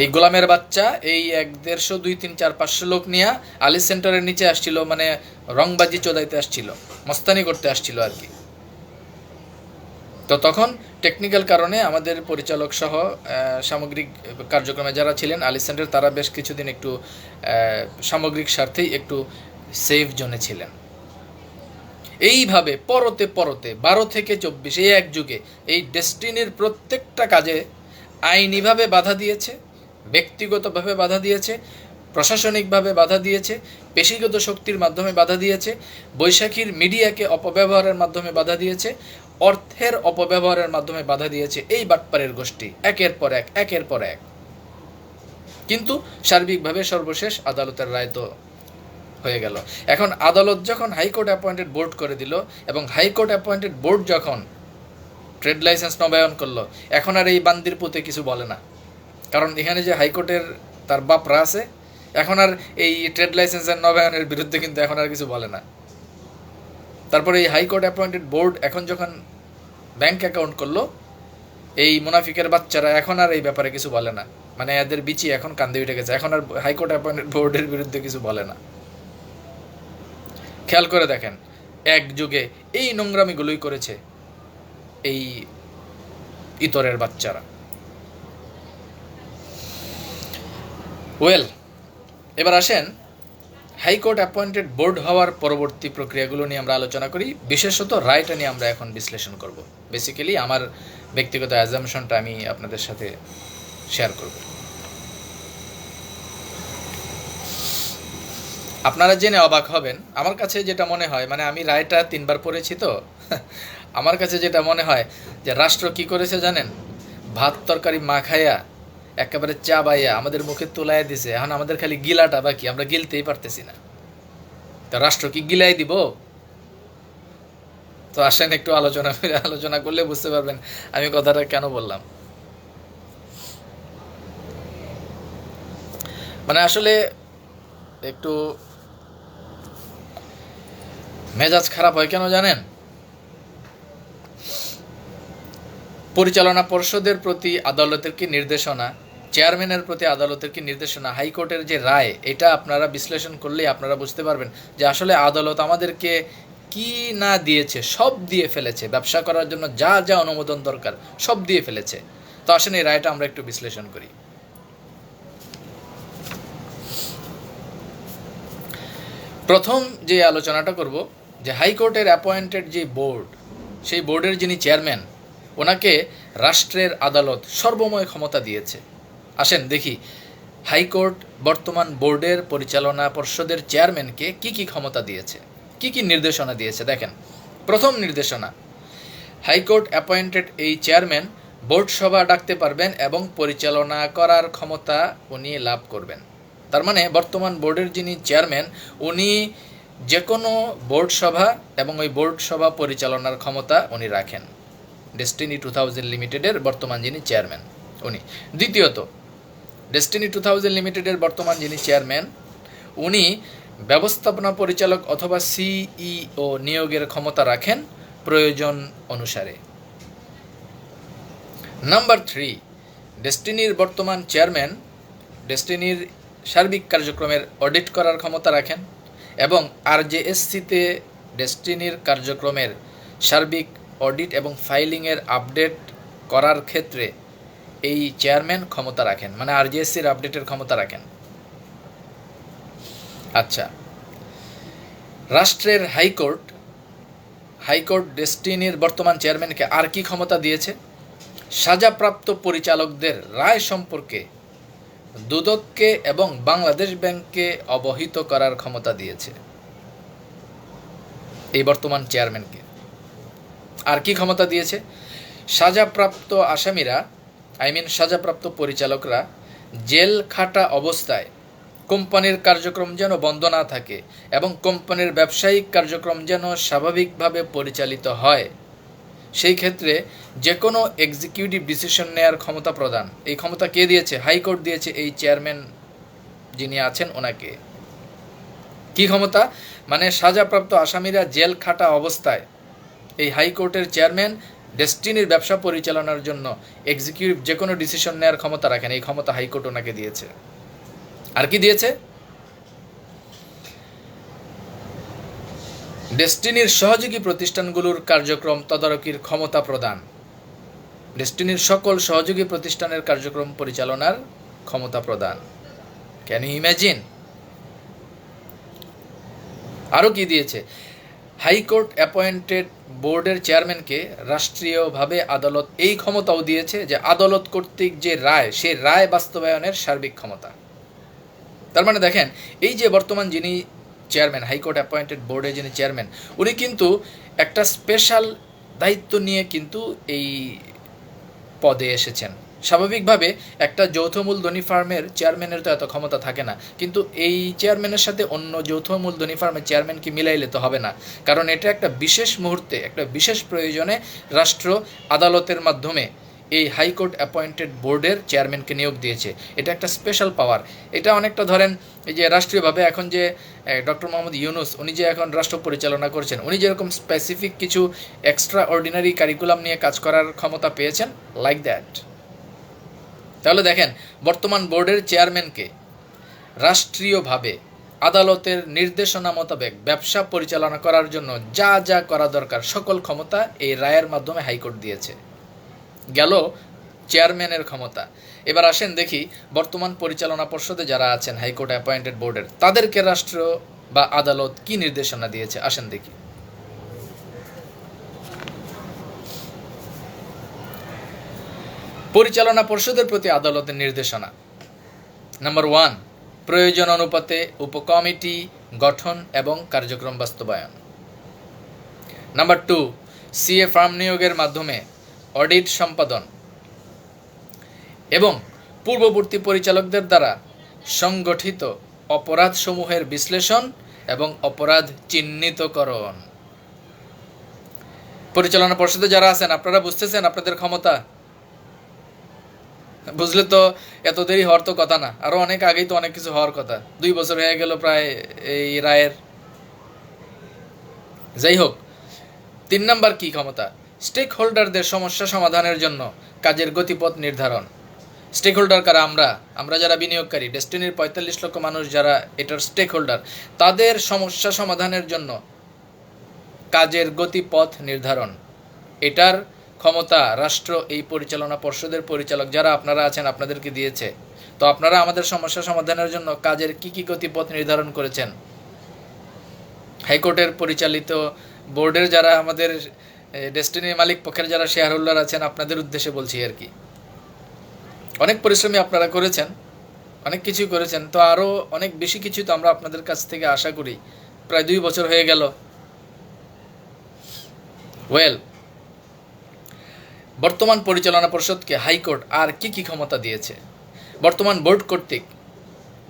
এই গোলামের বাচ্চা এই 100, 150, 200, 300, 400, 500 লোক নিয়ে আলিস সেন্টারের নিচে আসছিল, মানে রংবাজি চোদাইতে আসছিল, মস্তানি করতে আসছিল আর কি। তো তখন টেকনিক্যাল কারণে আমাদের পরিচালক সহ সামগ্রিক কার্যক্রমে যারা ছিলেন আলিস সেন্টার, তারা বেশ কিছুদিন একটু সামগ্রিক স্বার্থেই একটু সেফ জোনে ছিলেন। এইভাবে পরতে পরতে 12 থেকে 24 এই এক যুগে এই ডেস্টিনির প্রত্যেকটা কাজে আইনিভাবে বাধা দিয়েছে, ব্যক্তিগতভাবে বাধা দিয়েছে, প্রশাসনিকভাবে বাধা দিয়েছে, পেশিগত শক্তির মাধ্যমে বাধা দিয়েছে, বৈশাখীর মিডিয়াকে অপব্যবহারের মাধ্যমে বাধা দিয়েছে, অর্থের অপব্যবহারের মাধ্যমে বাধা দিয়েছে এই বাটপারের গোষ্ঠী একের পর এক। কিন্তু সার্বিকভাবে সর্বশেষ আদালতের রায় তো হয়ে গেল। এখন আদালত যখন হাইকোর্ট অ্যাপয়েন্টেড বোর্ড করে দিল এবং হাইকোর্ট অ্যাপয়েন্টেড বোর্ড যখন ট্রেড লাইসেন্স নবায়ন করলো, এখন আর এই বান্দির পুঁতে কিছু বলে না, কারণ এখানে যে হাইকোর্টের তার বাপরা আছে, এখন আর এই ট্রেড লাইসেন্সের নবায়নের বিরুদ্ধে কিন্তু এখন আর কিছু বলে না। তারপরে এই হাইকোর্ট অ্যাপয়েন্টেড বোর্ড এখন যখন ব্যাংক অ্যাকাউন্ট করলো, এই মুনাফিকের বাচ্চারা এখন আর এই ব্যাপারে কিছু বলে না, মানে এদের বিচি এখন কান্দে উঠে গেছে, এখন আর হাইকোর্ট অ্যাপয়েন্টেড বোর্ডের বিরুদ্ধে কিছু বলে না। খেয়াল করে দেখেন, এক যুগে এই নোংরামিগুলোই করেছে এই ইতরের বাচ্চারা। ওয়েল, এবার আসেন হাইকোর্ট অ্যাপয়েন্টেড বোর্ড হওয়ার পরবর্তী প্রক্রিয়াগুলো নিয়ে আমরা আলোচনা করি, বিশেষত রায়টা নিয়ে আমরা এখন বিশ্লেষণ করব। বেসিক্যালি আমার ব্যক্তিগত অ্যাজামশনটা আমি আপনাদের সাথে শেয়ার করব। আপনারা জেনে অবাক হবেন, আমার কাছে যেটা মনে হয়, মানে আমি রায়টা 3 বার পড়েছি তো আমার কাছে যেটা মনে হয় যে রাষ্ট্র কি করেছে জানেন, ভাত তরকারি মাখাইয়া একেবারে চা বাইয়া আমাদের মুখে তোলায় দিছে, এখন আমাদের খালি গিলাটা বাকি, আমরা গিলতেই পারতেছি না। তো রাষ্ট্র কি গিলাই দিব? তো আসেন একটু আলোচনা করলে বুঝতে পারবেন আমি কথাটা কেন বললাম। মানে আসলে একটু মেজাজ খারাপ হয় কেন জানেন, পরিচালনা পর্ষদের প্রতি আদালতের কি নির্দেশনা, চেয়ারম্যানের প্রতি আদালতের কি নির্দেশনা, হাইকোর্টের যে রায়, এটা আপনারা বিশ্লেষণ করলেই আপনারা বুঝতে পারবেন যে আসলে আদালত আমাদেরকে কি না দিয়েছে, সব দিয়ে ফেলেছে। ব্যবসা করার জন্য যা যা অনুমোদন দরকার সব দিয়ে ফেলেছে। তো আসেন এই রায়টা আমরা একটু বিশ্লেষণ করি। প্রথম যে আলোচনাটা করব, যে হাইকোর্টের অ্যাপয়েন্টেড যে বোর্ড, সেই বোর্ডের যিনি চেয়ারম্যান, ওনাকে রাষ্ট্রের আদালত সর্বময় ক্ষমতা দিয়েছে। আসেন দেখি হাইকোর্ট বর্তমান বোর্ডের পরিচালনা পর্ষদের চেয়ারম্যানকে কি কি ক্ষমতা দিয়েছে, কি কি নির্দেশনা দিয়েছে। দেখেন, প্রথম নির্দেশনা, হাইকোর্ট অ্যাপয়েন্টেড এই চেয়ারম্যান বোর্ড সভা ডাকতে পারবেন এবং পরিচালনা করার ক্ষমতা উনি লাভ করবেন। তার মানে বর্তমান বোর্ডের যিনি চেয়ারম্যান, উনি যে কোনো বোর্ড সভা এবং ওই বোর্ড সভা পরিচালনার ক্ষমতা উনি রাখেন। ডেস্টিনি 2000 লিমিটেডের বর্তমান যিনি চেয়ারম্যান উনি। দ্বিতীয়ত, ডেস্টিনি 2000 লিমিটেডের বর্তমান যিনি চেয়ারম্যান, উনি ব্যবস্থাপনা পরিচালক অথবা সিইও নিয়োগের ক্ষমতা রাখেন প্রয়োজন অনুসারে। নাম্বার 3, ডেস্টিনির বর্তমান চেয়ারম্যান ডেস্টিনির সার্বিক কার্যক্রমের অডিট করার ক্ষমতা রাখেন এবং আরজেএসসিতে ডেস্টিনির কার্যক্রমের সার্বিক অডিট এবং ফাইলিংয়ের আপডেট করার ক্ষেত্রে এই চেয়ারম্যান ক্ষমতা রাখেন, মানে আরজেএসসির আপডেটের ক্ষমতা রাখেন। আচ্ছা, রাষ্ট্রের হাইকোর্ট ডেস্টিনির বর্তমান চেয়ারম্যানকে আর কি ক্ষমতা দিয়েছে? সাজাপ্রাপ্ত পরিচালকদের রায় সম্পর্কে দুদককে এবং বাংলাদেশ ব্যাংককে অবহিত করার ক্ষমতা দিয়েছে এই বর্তমান চেয়ারম্যানকে। আর কি ক্ষমতা দিয়েছে? সাজাপ্রাপ্ত আসামিরা, সাজাপ্রাপ্ত পরিচালকরা জেল খাটা অবস্থায় কোম্পানির কার্যক্রম যেন বন্ধ না থাকে এবং কোম্পানির ব্যবসায়িক কার্যক্রম যেন স্বাভাবিকভাবে পরিচালিত হয়, সেই ক্ষেত্রে যে কোনো এক্সিকিউটিভ ডিসিশন নেওয়ার ক্ষমতা প্রদান, এই ক্ষমতা কে দিয়েছে? হাইকোর্ট দিয়েছে এই চেয়ারম্যান যিনি আছেন ওনাকে। কি ক্ষমতা? মানে সাজাপ্রাপ্ত আসামিরা জেল খাটা অবস্থায় এই হাইকোর্টের চেয়ারম্যান ডেস্টিনির ব্যবসা পরিচালনার জন্য এক্সিকিউটিভ যে কোনো ডিসিশন নেওয়ার ক্ষমতা রাখেন, এই ক্ষমতা হাইকোর্ট ওনাকে দিয়েছে। আর কি দিয়েছে? ডেস্টিনির সহযোগী প্রতিষ্ঠানগুলোর কার্যক্রম তদারকির ক্ষমতা প্রদান, ডেস্টিনির সকল সহযোগী প্রতিষ্ঠানের কার্যক্রম পরিচালনার ক্ষমতা প্রদান। Can you imagine? আরও কি দিয়েছে? হাইকোর্ট অ্যাপয়েন্টেড বোর্ডের চেয়ারম্যানকে রাষ্ট্রীয়ভাবে আদালত এই ক্ষমতাও দিয়েছে যে আদালত কর্তৃক যে রায়, সেই রায় বাস্তবায়নের সার্বিক ক্ষমতা। তার মানে দেখেন, এই যে বর্তমান যিনি চেয়ারম্যান, হাইকোর্ট অ্যাপয়েন্টেড বোর্ডে যিনি চেয়ারম্যান, উনি কিন্তু একটা স্পেশাল দায়িত্ব নিয়ে কিন্তু এই পদে এসেছেন। স্বাভাবিকভাবে একটা যৌথ মূলধনী ফার্মের চেয়ারম্যানের তো এত ক্ষমতা থাকে না, কিন্তু এই চেয়ারম্যানের সাথে অন্য যৌথ মূলধনী ফার্মের চেয়ারম্যানকে মিলাইলে তো হবে না, কারণ এটা একটা বিশেষ মুহূর্তে, একটা বিশেষ প্রয়োজনে রাষ্ট্র আদালতের মাধ্যমে এই হাইকোর্ট অ্যাপয়েন্টেড বোর্ডের চেয়ারম্যানকে নিয়োগ দিয়েছে। এটা একটা স্পেশাল পাওয়ার। এটা অনেকটা ধরেন এই যে রাষ্ট্রীয়ভাবে এখন যে ডক্টর মোহাম্মদ ইউনুস, উনি যে এখন রাষ্ট্র পরিচালনা করছেন, উনি যেরকম স্পেসিফিক কিছু এক্সট্রা অর্ডিনারি কারিকুলাম নিয়ে কাজ করার ক্ষমতা পেয়েছেন, লাইক দ্যাট। তাহলে দেখেন, বর্তমান বোর্ডের চেয়ারম্যানকে রাষ্ট্রীয়ভাবে আদালতের নির্দেশনা মোতাবেক ব্যবসা পরিচালনা করার জন্য যা যা করা দরকার সকল ক্ষমতা এই রায়ের মাধ্যমে হাইকোর্ট দিয়েছে। গেল চেয়ারম্যানের ক্ষমতা। এবার আসেন দেখি বর্তমান পরিচালনা পর্ষদে যারা আছেন হাইকোর্ট অ্যাপয়েন্টেড বোর্ডের, তাদেরকে রাষ্ট্র বা আদালত কি নির্দেশনা দিয়েছে, আসেন দেখি। পরিচালনা পর্ষদের প্রতি আদালতের নির্দেশনা। নাম্বার 1, প্রয়োজন অনুপাতে উপকমিটি গঠন এবং কার্যক্রম বাস্তবায়ন। নাম্বার 2, সিএ ফার্ম নিয়োগের মাধ্যমে অডিট সম্পাদন এবং পূর্ববর্তী পরিচালকদের দ্বারা সংগঠিত অপরাধসমূহের বিশ্লেষণ এবং অপরাধ চিহ্নিতকরণ। পরিচালনা পর্ষদে যারা আছেন, আপনারা বুঝতেছেন আপনাদের ক্ষমতা? বুঝলে তো এত দেরি হওয়ার তো কথা না, আরো অনেক আগেই তো অনেক কিছু হওয়ার কথা। 2 বছর হয়ে গেল প্রায় এই রায়ের। যাই হোক, 3 নাম্বার কি ক্ষমতা? স্টেক হোল্ডারদের সমস্যা সমাধানের জন্য কাজের গতিপথ নির্ধারণ। স্টেক হোল্ডার কারা? আমরা যারা বিনিয়োগকারী, ডেস্টিনির 45 লক্ষ মানুষ যারা এটার স্টেক হোল্ডার, তাদের সমস্যা সমাধানের জন্য কাজের গতিপথ নির্ধারণ। এটার ক্ষমতা রাষ্ট্র এই পরিচালনা পর্ষদের পরিচালক যারা আপনারা আছেন আপনাদেরকে দিয়েছে। তো আপনারা আমাদের সমস্যা সমাধানের জন্য কাজের কি কি গতিপথ নির্ধারণ করেছেন? হাইকোর্টের পরিচালিত বোর্ডের যারা আমাদের ডেস্টিনির মালিক পক্ষের যারা শেয়ার হোল্ডার আছেন, আপনাদের উদ্দেশ্যে বলছি আর কি। অনেক পরিশ্রমী আপনারা করেছেন, অনেক কিছু করেছেন, তো আরও অনেক বেশি কিছু তো আমরা আপনাদের কাছ থেকে আশা করি। প্রায় 2 বছর হয়ে গেল। ওয়েল, বর্তমান পরিচালনা পর্ষদকে হাইকোর্ট আর কি কি ক্ষমতা দিয়েছে? বর্তমান বোর্ড কর্তৃক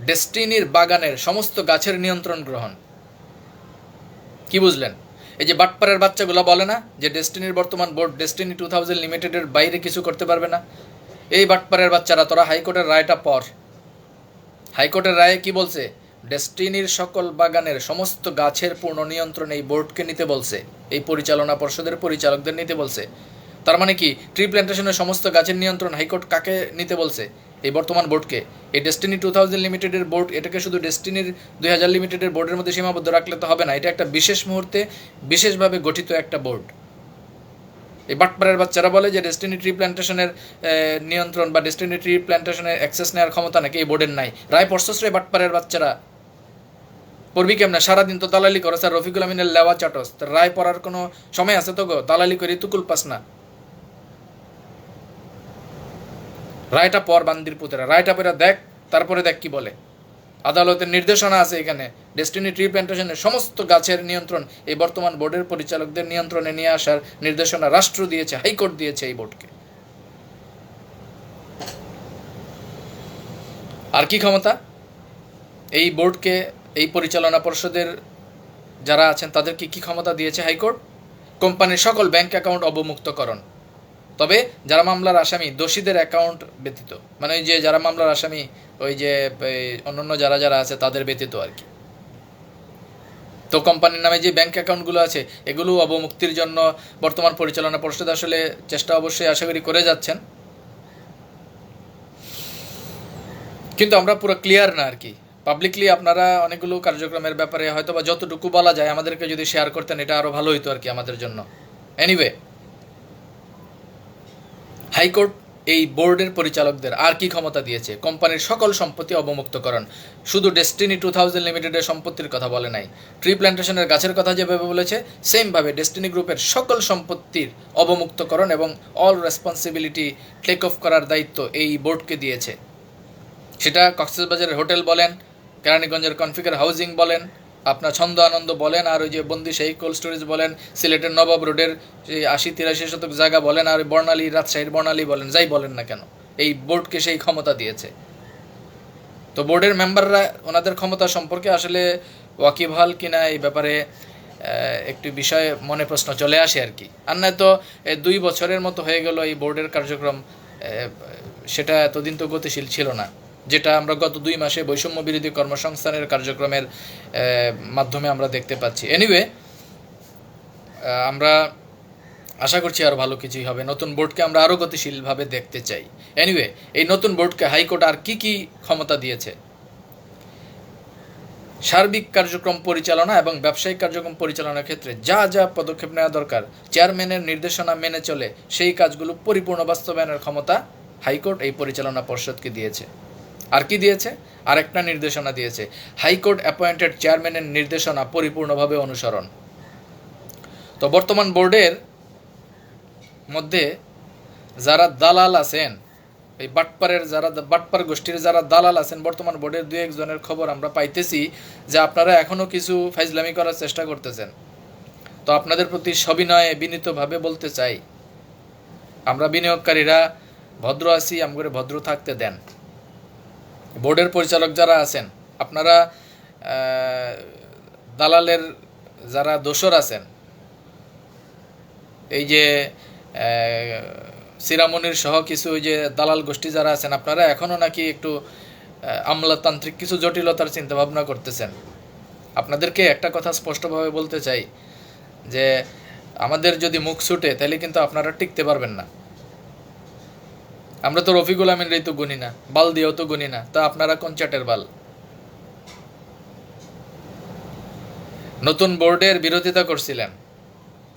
ডেস্টিনির বাগানের সমস্ত গাছের নিয়ন্ত্রণ গ্রহণ। কি বুঝলেন? এই যে বাটপাড়ার বাচ্চাগুলো বলে না যে ডেস্টিনির বর্তমান বোর্ড ডেস্টিনি 2000 লিমিটেডের বাইরে কিছু করতে পারবে না, এই বাটপাড়ার বাচ্চারা তোরা হাইকোর্টের রায়টা পড়। হাইকোর্টের রায়ে কি বলছে? ডেস্টিনির সকল বাগানের সমস্ত গাছের পূর্ণ নিয়ন্ত্রণ এই বোর্ডকে নিতে বলছে, এই পরিচালনা পর্ষদের পরিচালকদের নিতে বলছে। তার মানে কি, ট্রি প্ল্যান্টেশনের সমস্ত গাছের নিয়ন্ত্রণ হাইকোর্ট কাকে নিতে বলছে? এই বর্তমান বোর্ডকে। এই ডেস্টিনি 2000 লিমিটেডের বোর্ড, এটাকে শুধু ডেস্টিনির 2000 লিমিটেডের বোর্ডের মধ্যে সীমাবদ্ধ রাখলে তো হবে না। এটা একটা বিশেষ মুহূর্তে বিশেষভাবে গঠিত একটা বোর্ড। এই বাটপাড়ার বাচ্চারা বলে যে ডেস্টিনি ট্রি প্ল্যান্টেশনের নিয়ন্ত্রণ বা ডেস্টিনি ট্রি প্ল্যান্টেশনের অ্যাক্সেস নেওয়ার ক্ষমতা নাকি এই বোর্ডের নাই। রায় পড়ছস রে বাটপাড়ার বাচ্চারা? পড়বি কেমনে? সারাদিন তো দালালি করো স্যার, রফিকুল আমিনের লেওয়া চাটস। রায় পড়ার কোনো সময় আছে তো গো? দালালি করি তুকুল পাস না। রায়টা পর বান্দির পুতেরা, রায়টা পরে দেখ, তারপরে দেখ কি বলে। আদালতের নির্দেশনা আছে এখানে, ডেস্টিনি ট্রি প্ল্যান্টেশনের সমস্ত গাছের নিয়ন্ত্রণ এই বর্তমান বোর্ডের পরিচালকদের নিয়ন্ত্রণে নিয়ে আসার নির্দেশনা রাষ্ট্র দিয়েছে, হাইকোর্ট দিয়েছে এই বোর্ডকে। আর কি ক্ষমতা এই বোর্ডকে, এই পরিচালনা পর্ষদের যারা আছেন তাদেরকে কি ক্ষমতা দিয়েছে হাইকোর্ট? কোম্পানির সকল ব্যাংক অ্যাকাউন্ট অবমুক্তকরণ, তবে যারা মামলার আসামি দোষীদের অ্যাকাউন্ট ব্যতীত, মানে ওই যে যারা মামলার আসামি, ওই যে অন্যান্য যারা যারা আছে তাদের ব্যতীত আর কি। তো কোম্পানির নামে যে ব্যাংক অ্যাকাউন্টগুলো আছে এগুলো অবমুক্তির জন্য বর্তমান পরিচালনা পর্ষদ আসলে চেষ্টা অবশ্যই আশা করি করে যাচ্ছেন, কিন্তু আমরা পুরো ক্লিয়ার না আর কি। পাবলিকলি আপনারা অনেকগুলো কার্যক্রমের ব্যাপারে হয়তো বা যতটুকু বলা যায় আমাদেরকে যদি শেয়ার করতেন এটা আরও ভালো হইতো আর কি আমাদের জন্য। এনিওয়ে, হাইকোর্ট এই বোর্ডের পরিচালকদের আর কি ক্ষমতা দিয়েছে? কোম্পানির সকল সম্পত্তি অবমুক্তকরণ। শুধু ডেস্টিনি 2000 লিমিটেডের সম্পত্তির কথা বলে নাই, ট্রি প্ল্যান্টেশনের গাছের কথা যেভাবে বলেছে, সেমভাবে ডেস্টিনি গ্রুপের সকল সম্পত্তির অবমুক্তকরণ এবং অল রেসপন্সিবিলিটি টেক অফ করার দায়িত্ব এই বোর্ডকে দিয়েছে। সেটা কক্সবাজারের হোটেল বলেন, কেরানীগঞ্জের কনফিগার হাউজিং বলেন, আপনার ছন্দ আনন্দ বলেন, আর ওই যে বন্দি শাহী কোল্ড স্টোরেজ বলেন, সিলেটের নবাব রোডের সেই 80-83 শতক জায়গা বলেন, আর বর্ণালী রাজশাহীর বর্ণালী বলেন, যাই বলেন না কেন, এই বোর্ডকে সেই ক্ষমতা দিয়েছে। তো বোর্ডের মেম্বাররা ওনাদের ক্ষমতা সম্পর্কে আসলে ওয়াকিবহাল কিনা এই ব্যাপারে একটি বিষয়ে মনে প্রশ্ন চলে আসে আর কি। আর নয় তো 2 বছরের মতো হয়ে গেল এই বোর্ডের কার্যক্রম, সেটা এতদিন তো গতিশীল ছিল না, যেটা আমরা গত 2 মাসে বৈষম্য বিরোধী কর্মসংস্থানের কার্যক্রমের মাধ্যমে আমরা দেখতে পাচ্ছি। এনিওয়ে, আমরা আশা করছি আরও ভালো কিছুই হবে। নতুন বোর্ডকে আমরা আরও গতিশীলভাবে দেখতে চাই। এনিওয়ে, এই নতুন বোর্ডকে হাইকোর্ট আর কি কি ক্ষমতা দিয়েছে? সার্বিক কার্যক্রম পরিচালনা এবং ব্যবসায়িক কার্যক্রম পরিচালনার ক্ষেত্রে যা যা পদক্ষেপ নেওয়া দরকার চেয়ারম্যানের নির্দেশনা মেনে চলে সেই কাজগুলো পরিপূর্ণ বাস্তবায়নের ক্ষমতা হাইকোর্ট এই পরিচালনা পর্ষদকে দিয়েছে। আর কি দিয়েছে? আরেকটা নির্দেশনা দিয়েছে, হাইকোর্ট অ্যাপয়েন্টেড চেয়ারম্যানের নির্দেশনা পরিপূর্ণভাবে অনুসরণ। তো বর্তমান বোর্ডের মধ্যে যারা দালাল আছেন, এই বাটপার গোষ্ঠীর যারা দালাল আছেন, বর্তমান বোর্ডের 2-1 জনের খবর আমরা পাইতেছি যে আপনারা এখনও কিছু ফাইজলামি করার চেষ্টা করতেছেন। তো আপনাদের প্রতি সবিনয়ে বিনীতভাবে বলতে চাই, আমরা বিনিয়োগকারীরা ভদ্র আছি, আমাদের ভদ্র থাকতে দেন। বোর্ডের পরিচালক যারা আছেন, আপনারা দালালের যারা দোসর আছেন, এই যে সিরামনির সহ কিছু ওই যে দালাল গোষ্ঠী যারা আছেন, আপনারা এখনও নাকি একটু আমলাতান্ত্রিক কিছু জটিলতার চিন্তাভাবনা করতেছেন। আপনাদেরকে একটা কথা স্পষ্টভাবে বলতে চাই যে আমাদের যদি মুখ ছুটে তাহলে কিন্তু আপনারা টিকতে পারবেন না। আমরা তো রফিকুল আমিনরাই তো গুনি না, বাল দিয়েও তো গুনি না, তা আপনারা কোন চ্যাটের বাল? নতুন বোর্ডের বিরোধিতা করছিলেন,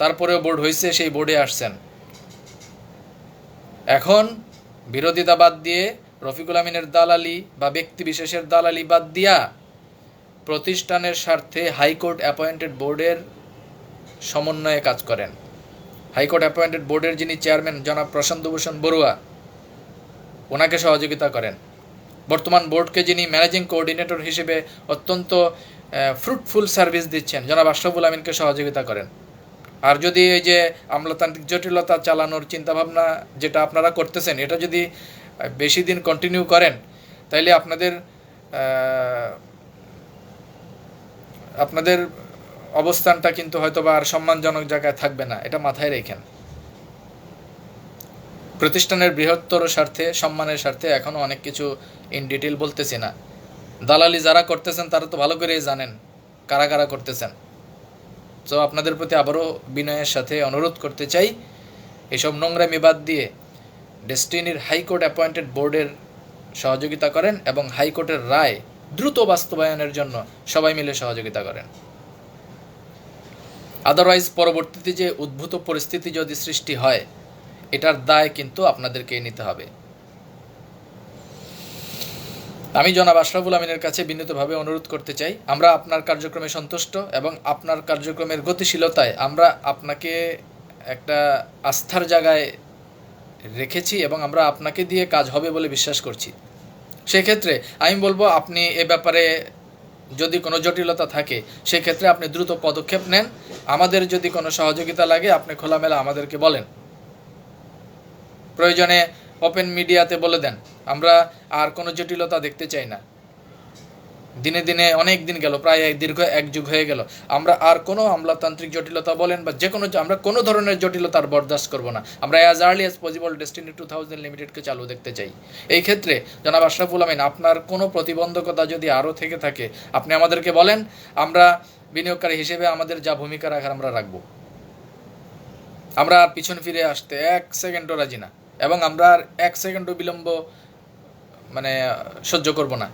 তারপরেও বোর্ড হয়েছে, সেই বোর্ডে আসছেন। এখন বিরোধিতা বাদ দিয়ে রফিকুল আমিনের দালালি বা ব্যক্তি বিশেষের দালালি বাদ দিয়া প্রতিষ্ঠানের স্বার্থে হাইকোর্ট অ্যাপয়েন্টেড বোর্ডের সমন্বয়ে কাজ করেন। হাইকোর্ট অ্যাপয়েন্টেড বোর্ডের যিনি চেয়ারম্যান জনাব প্রশান্ত ভূষণ বড়ুয়া, ওনাকে সহযোগিতা করেন। বর্তমান বোর্ডকে যিনি ম্যানেজিং কোঅর্ডিনেটর হিসেবে অত্যন্ত ফ্রুটফুল সার্ভিস দিচ্ছেন, জনাব আশরাফুল আমিনকে সহযোগিতা করেন। আর যদি এই যে আমলাতান্ত্রিক জটিলতা চালানোর চিন্তাভাবনা যেটা আপনারা করতেছেন, এটা যদি বেশি দিন কন্টিনিউ করেন, তাইলে আপনাদের অবস্থানটা কিন্তু হয়তো বা আর সম্মানজনক জায়গায় থাকবে না, এটা মাথায় রেখেন। প্রতিষ্ঠানের বৃহত্তর স্বার্থে, সম্মানের স্বার্থে এখনও অনেক কিছু ইন ডিটেল বলতেছি না। দালালি যারা করতেছেন তারা তো ভালো করেই জানেন কারা কারা করতেছেন। তো আপনাদের প্রতি আবারও বিনয়ের সাথে অনুরোধ করতে চাই, এসব নোংরামি বাদ দিয়ে ডেস্টিনির হাইকোর্ট অ্যাপয়েন্টেড বোর্ডের সহযোগিতা করেন এবং হাইকোর্টের রায় দ্রুত বাস্তবায়নের জন্য সবাই মিলে সহযোগিতা করেন। আদারওয়াইজ পরবর্তীতে যে উদ্ভূত পরিস্থিতি যদি সৃষ্টি হয়, এটার দায় কিন্তু আপনাদেরকেই নিতে হবে। আমি জনাব আশরাফুল আমিনের কাছে বিনীতভাবে অনুরোধ করতে চাই, আমরা আপনার কার্যক্রমে সন্তুষ্ট এবং আপনার কার্যক্রমের গতিশীলতায় আমরা আপনাকে একটা আস্থার জায়গায় রেখেছি এবং আমরা আপনাকে দিয়ে কাজ হবে বলে বিশ্বাস করছি। সেক্ষেত্রে আমি বলবো, আপনি এ ব্যাপারে যদি কোনো জটিলতা থাকে সেক্ষেত্রে আপনি দ্রুত পদক্ষেপ নেন। আমাদের যদি কোনো সহযোগিতা লাগে আপনি খোলামেলা আমাদেরকে বলেন, প্রয়োজনে ওপেন মিডিয়াতে বলে দেন। আমরা আর কোনো জটিলতা দেখতে চাই না। দিনে দিনে অনেক দিন গেল, প্রায় দীর্ঘ 1 যুগ হয়ে গেল, আমরা আর কোনো আমলাতান্ত্রিক জটিলতা বলেন বা যে কোনো, আমরা কোনো ধরনের জটিলতার বরদাস্ত করব না। আমরা as early as possible destiny 2000 লিমিটেডকে চালু দেখতে চাই। এই ক্ষেত্রে জনাব আশরাফুল আমিন, আপনার কোনো প্রতিবন্ধকতা যদি আরও থেকে থাকে আপনি আমাদেরকে বলেন, আমরা বিনিয়োগকারী হিসেবে আমাদের যা ভূমিকা রাখার আমরা রাখব। আমরা আর পিছন ফিরে আসতে 1 সেকেন্ডও রাজি না এবং আমরা আর 1 সেকেন্ডও বিলম্ব সহ্য করব না।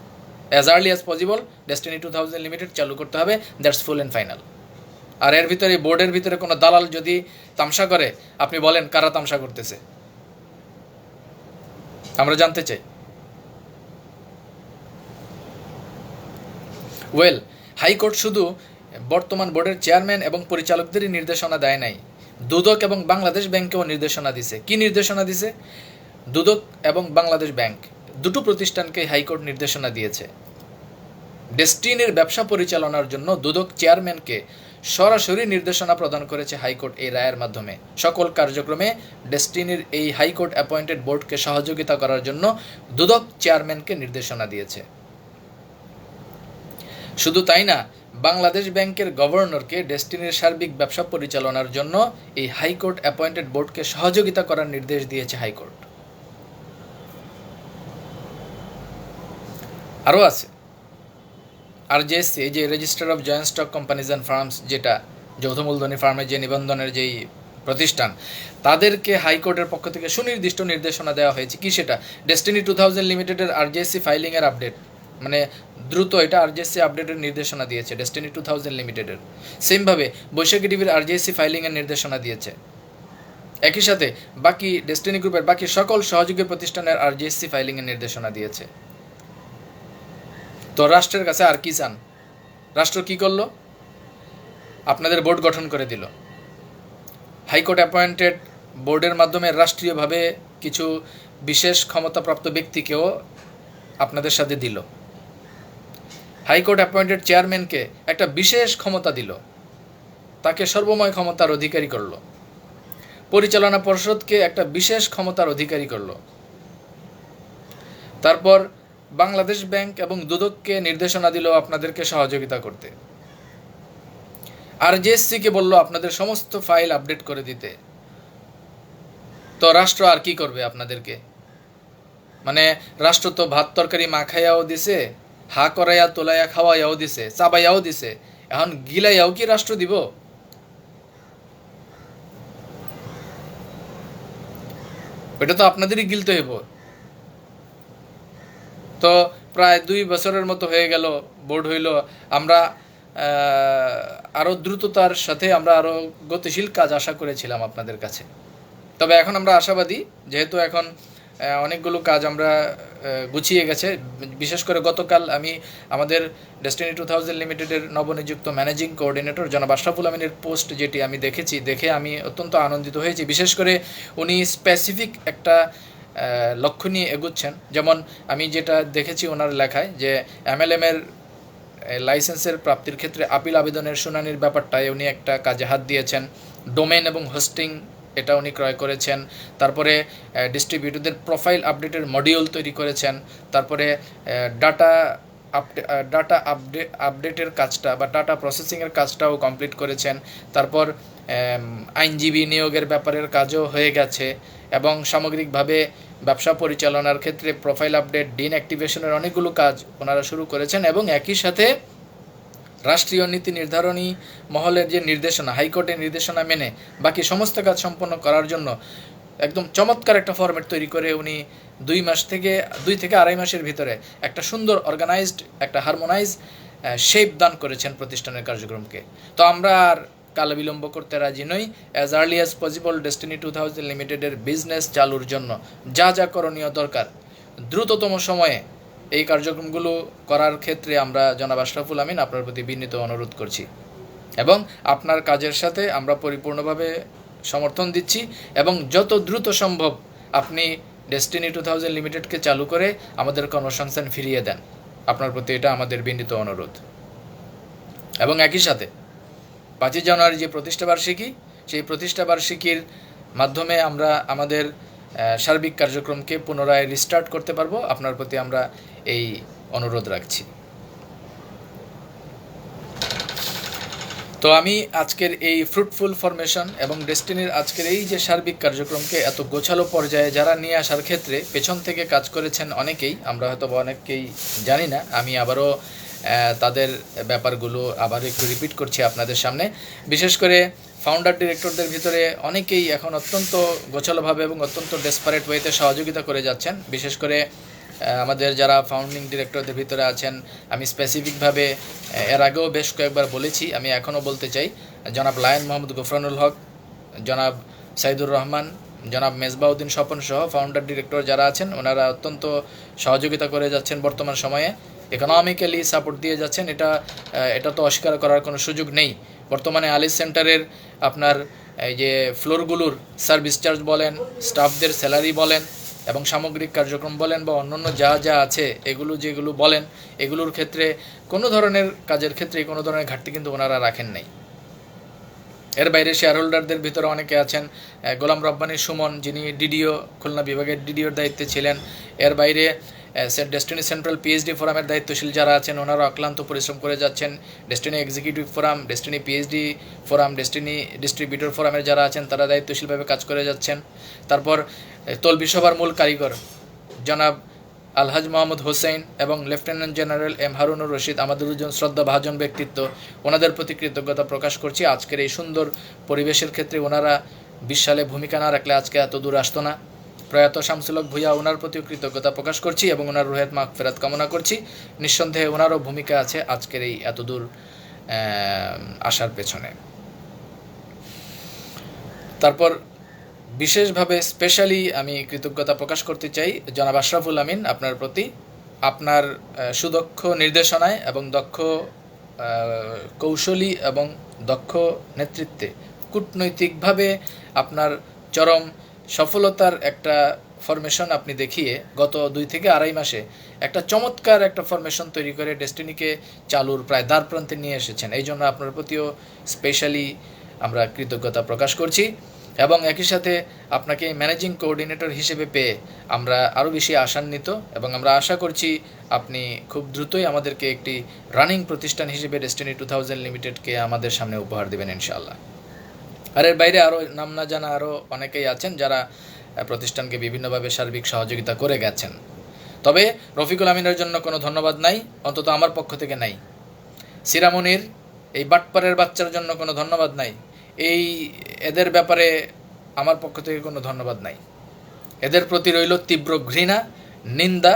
As early as possible destiny 2000 limited চালু করতে হবে, দ্যাটস ফুল অ্যান্ড ফাইনাল। আর এর ভিতরে, বোর্ডের ভিতরে কোনো দালাল যদি তামসা করে, আপনি বলেন কারা তামসা করতেছে। আমরা জানতে চাই। হাইকোর্ট শুধু বর্তমান বোর্ডের চেয়ারম্যান এবং পরিচালকদেরই নির্দেশনা দেয় নাই, দুদক এবং বাংলাদেশ ব্যাংকেও নির্দেশনা দিছে। কি নির্দেশনা দিছে? দুদক এবং বাংলাদেশ ব্যাংক দুটো প্রতিষ্ঠানকে হাইকোর্ট নির্দেশনা দিয়েছে ডেস্টিনির ব্যবসা পরিচালনার জন্য দুদক চেয়ারম্যানকে সরাসরি নির্দেশনা প্রদান করেছে হাইকোর্ট এই রায়ের মাধ্যমে। সকল কার্যক্রমে ডেস্টিনির এই হাইকোর্ট অ্যাপয়েন্টেড বোর্ডকে সহযোগিতা করার জন্য দুদক চেয়ারম্যানকে নির্দেশনা দিয়েছে। শুধু তাই না, বাংলাদেশ ব্যাংকের গভর্নরকে ডেস্টিনির সার্বিক ব্যবসা পরিচালনার জন্য এই হাইকোর্ট অ্যাপয়েন্টেড বোর্ডকে সহযোগিতা করার নির্দেশ দিয়েছে হাইকোর্ট। আরও আছে আরজেএসসি, এই যে register of joint stock companies and firms, যেটা যৌথ মূলধনী ফার্মের যে নিবন্ধনের যেই প্রতিষ্ঠান, তাদেরকে হাইকোর্টের পক্ষ থেকে সুনির্দিষ্ট নির্দেশনা দেওয়া হয়েছে। কি সেটা? ডেস্টিনি 2000 লিমিটেডের আরজেএসসি ফাইলিংয়ের আপডেট, মানে দ্রুত এটা আরজেএসসি আপডেটের নির্দেশনা দিয়েছে ডেস্টিনি 2000 লিমিটেডের। সেমভাবে বৈশাখী টিভির আরজেএসসি ফাইলিংয়ের নির্দেশনা দিয়েছে। একই সাথে বাকি ডেস্টিনি গ্রুপের বাকি সকল সহযোগী প্রতিষ্ঠানের আরজেএসসি ফাইলিংয়ের নির্দেশনা দিয়েছে। তো রাষ্ট্রের কাছে আর কি চান? রাষ্ট্র কি করলো? আপনাদের বোর্ড গঠন করে দিল। হাইকোর্ট অ্যাপয়েন্টেড বোর্ডের মাধ্যমে রাষ্ট্রীয়ভাবে কিছু বিশেষ ক্ষমতাপ্রাপ্ত ব্যক্তিকেও আপনাদের সাথে দিল। হাইকোর্ট অ্যাপয়েন্টেড চেয়ারম্যানকে একটা বিশেষ ক্ষমতা দিল, তাকে সর্বময় ক্ষমতার অধিকারী করল। পরিচালনা পর্ষদকে একটা বিশেষ ক্ষমতার অধিকারী করল। তারপর বাংলাদেশ ব্যাংক এবং দুদককে নির্দেশনা দিল আপনাদেরকে সহযোগিতা করতে। আরজেএসসিকে বলল আপনাদের সমস্ত ফাইল আপডেট করে দিতে। তো রাষ্ট্র আর কি করবে আপনাদেরকে? মানে রাষ্ট্র তো ভাত তরকারি মাখাইয়াও দিছে, হা করাইয়া তোলাইয়া খাওয়াইয়াও দিছে, চাবাইয়াও দিছে, এখন গিলাইয়াও কি রাষ্ট্র দিব? ওটা তো আপনাদেরই গিলতে হইব। তো প্রায় 2 বছরের মতো হয়ে গেল বোর্ড হইল। আমরা আরও দ্রুততার সাথে আমরা আরও গতিশীল কাজ আশা করেছিলাম আপনাদের কাছে। তবে এখন আমরা আশাবাদী, যেহেতু এখন অনেকগুলো কাজ আমরা গুছিয়ে গেছে। বিশেষ করে গতকাল আমি আমাদের ডেস্টিনি 2000 লিমিটেডের নবনিযুক্ত ম্যানেজিং কোঅর্ডিনেটর জনাব আশরাফুল আমিনের পোস্ট যেটি আমি দেখে আমি অত্যন্ত আনন্দিত হয়েছি। বিশেষ করে উনি স্পেসিফিক একটা লক্ষ্য নিয়ে এগুচ্ছেন। যেমন আমি যেটা দেখেছি ওনার লেখায়, যে এমএলএমের লাইসেন্সের প্রাপ্তির ক্ষেত্রে আপিল আবেদনের শুনানির ব্যাপারটায় উনি একটা কাজে হাত দিয়েছেন। ডোমেন এবং হোস্টিং এটা উনি ক্রয় করেছেন। তারপরে ডিস্ট্রিবিউটরদের প্রোফাইল আপডেটের মডিউল তৈরি করেছেন। তারপরে ডাটা আপডেটের কাজটা বা ডাটা প্রসেসিংয়ের কাজটাও কমপ্লিট করেছেন। তারপর আইনজীবী নিয়োগের ব্যাপারের কাজও হয়ে গেছে এবং সামগ্রিকভাবে ব্যবসা পরিচালনার ক্ষেত্রে প্রোফাইল আপডেট, ডিন অ্যাক্টিভেশনের অনেকগুলো কাজ ওনারা শুরু করেছেন। এবং একই সাথে রাষ্ট্রীয় নীতি নির্ধারণী মহলের যে নির্দেশনা, হাইকোর্টের নির্দেশনা মেনে বাকি সমস্ত কাজ সম্পন্ন করার জন্য একদম চমৎকার একটা ফরম্যাট তৈরি করে উনি 2 থেকে 2.5 মাসের ভিতরে একটা সুন্দর অর্গানাইজড, একটা হারমোনাইজ শেপ দান করেছেন প্রতিষ্ঠানের কার্যক্রমকে। তো আমরা আর কাল বিলম্ব করতে রাজি নই। As early as possible destiny 2000 লিমিটেডের বিজনেস চালুর জন্য যা যা করণীয় দরকার দ্রুততম সময়ে এই কার্যক্রমগুলো করার ক্ষেত্রে আমরা জনাব আশরাফুল আমিন আপনার প্রতি বিনীত অনুরোধ করছি এবং আপনার কাজের সাথে আমরা পরিপূর্ণভাবে সমর্থন দিচ্ছি। এবং যত দ্রুত সম্ভব আপনি ডেস্টিনি 2000 লিমিটেডকে চালু করে আমাদের কর্মসংস্থান ফিরিয়ে দেন, আপনার প্রতি এটা আমাদের বিনীত অনুরোধ। এবং একই সাথে 5 জানুয়ারি যে প্রতিষ্ঠাবার্ষিকী, সেই প্রতিষ্ঠাবার্ষিকীর মাধ্যমে আমরা আমাদের সার্বিক কার্যক্রমকে পুনরায় রিস্টার্ট করতে পারবো। আপনার প্রতি আমরা এই অনুরোধ রাখছি। তো আমি আজকের এই ফ্রুটফুল ফরমেশন এবং ডেস্টিনির আজকের এই যে সার্বিক কার্যক্রমকে এত গোছালো পর্যায়ে যারা নিয়ে আসার ক্ষেত্রে পেছন থেকে কাজ করেছেন অনেকেই, আমরা হয়তো অনেককেই জানি না, আমি আবারও তাদের ব্যাপারগুলো আবার একটু রিপিট করছি আপনাদের সামনে। বিশেষ করে ফাউন্ডার ডিরেক্টরদের ভিতরে অনেকেই এখন অত্যন্ত গোছালোভাবে এবং অত্যন্ত ডেসপারেট ওয়েতে সহযোগিতা করে যাচ্ছেন। বিশেষ করে আমাদের যারা ফাউন্ডিং ডিরেক্টরদের ভিতরে আছেন, আমি স্পেসিফিকভাবে এর আগেও বেশ কয়েকবার বলেছি, আমি এখনও বলতে চাই, জনাব লায়ন মোহাম্মদ গফরানুল হক, জনাব সাইদুর রহমান, জনাব মেজবাউদ্দিন স্বপন সহ ফাউন্ডার ডিরেক্টর যারা আছেন ওনারা অত্যন্ত সহযোগিতা করে যাচ্ছেন বর্তমান সময়ে, ইকোনমিক্যালি সাপোর্ট দিয়ে যাচ্ছেন। এটা তো অস্বীকার করার কোনো সুযোগ নেই। বর্তমানে আলিস সেন্টারের আপনার এই যে ফ্লোরগুলোর সার্ভিস চার্জ বলেন, স্টাফদের স্যালারি বলেন এবং সামগ্রিক কার্যক্রম বলেন বা অন্যান্য যা যা আছে যেগুলো বলেন, এগুলোর ক্ষেত্রে কোনো ধরনের কাজের ক্ষেত্রে কোনো ধরনের ঘাটতি কিন্তু ওনারা রাখেন নাই। এর বাইরে শেয়ার হোল্ডারদের ভিতরে অনেকে আছেন, গোলাম রব্বানী সুমন যিনি ডিডিও খুলনা বিভাগের ডিডিওর দায়িত্বে ছিলেন। এর বাইরে ডেস্টিনি সেন্ট্রাল পিএইচডি ফোরামের দায়িত্বশীল যারা আছেন ওনারা অক্লান্ত পরিশ্রম করে যাচ্ছেন। Destiny executive forum, destiny PhD forum, destiny distributor ফোরামের যারা আছেন তারা দায়িত্বশীলভাবে কাজ করে যাচ্ছেন। তারপর তলবি সভার মূল কারিগর জনাব আলহাজ মোহাম্মদ হোসেন এবং lieutenant general M Harunur Rashid, আমাদের দুজন শ্রদ্ধাভাজন ব্যক্তিত্ব, ওনাদের প্রতি কৃতজ্ঞতা প্রকাশ করছি। আজকের এই সুন্দর পরিবেশের ক্ষেত্রে ওনারা 20 সালে ভূমিকা না রাখলে আজকে এত দূর আসতো না। প্রয়াত শামসুল হক ভূঁইয়া, ওনার প্রতিও কৃতজ্ঞতা প্রকাশ করছি এবং ওনার রুহের মাগফিরাত কামনা করছি। নিঃসন্দেহে ওনারও ভূমিকা আছে আজকের এই এত দূর আসার পেছনে। তারপর বিশেষভাবে স্পেশালি আমি কৃতজ্ঞতা প্রকাশ করতে চাই জনাব আশরাফুল আমিন আপনার প্রতি, আপনার সুদক্ষ নির্দেশনায় এবং দক্ষ কৌশলী এবং দক্ষ নেতৃত্বে কূটনৈতিকভাবে আপনার চরম সফলতার একটা ফরমেশন আপনি দেখিয়ে গত 2 থেকে আড়াই মাসে একটা চমৎকার একটা ফরমেশন তৈরি করে ডেস্টিনিকে চালুর প্রায় দ্বারপ্রান্তে নিয়ে এসেছেন। এই জন্য আপনার প্রতিও স্পেশালি আমরা কৃতজ্ঞতা প্রকাশ করছি এবং একই সাথে আপনাকে ম্যানেজিং কোঅর্ডিনেটর হিসেবে পেয়ে আমরা আরও বেশি আশান্বিত এবং আমরা আশা করছি আপনি খুব দ্রুতই আমাদেরকে একটি রানিং প্রতিষ্ঠান হিসেবে ডেস্টিনি 2000 লিমিটেডকে আমাদের সামনে উপহার দেবেন ইনশাআল্লাহ। আর এর বাইরে আরও নাম না জানা আরও অনেকেই আছেন যারা প্রতিষ্ঠানকে বিভিন্নভাবে সার্বিক সহযোগিতা করে গেছেন। তবে রফিকুল আমিনের জন্য কোনো ধন্যবাদ নাই, অন্তত আমার পক্ষ থেকে নাই। সিরামনির এই বাটপারের বাচ্চার জন্য কোনো ধন্যবাদ নাই। এদের ব্যাপারে আমার পক্ষ থেকে কোনো ধন্যবাদ নাই। এদের প্রতি রইল তীব্র ঘৃণা, নিন্দা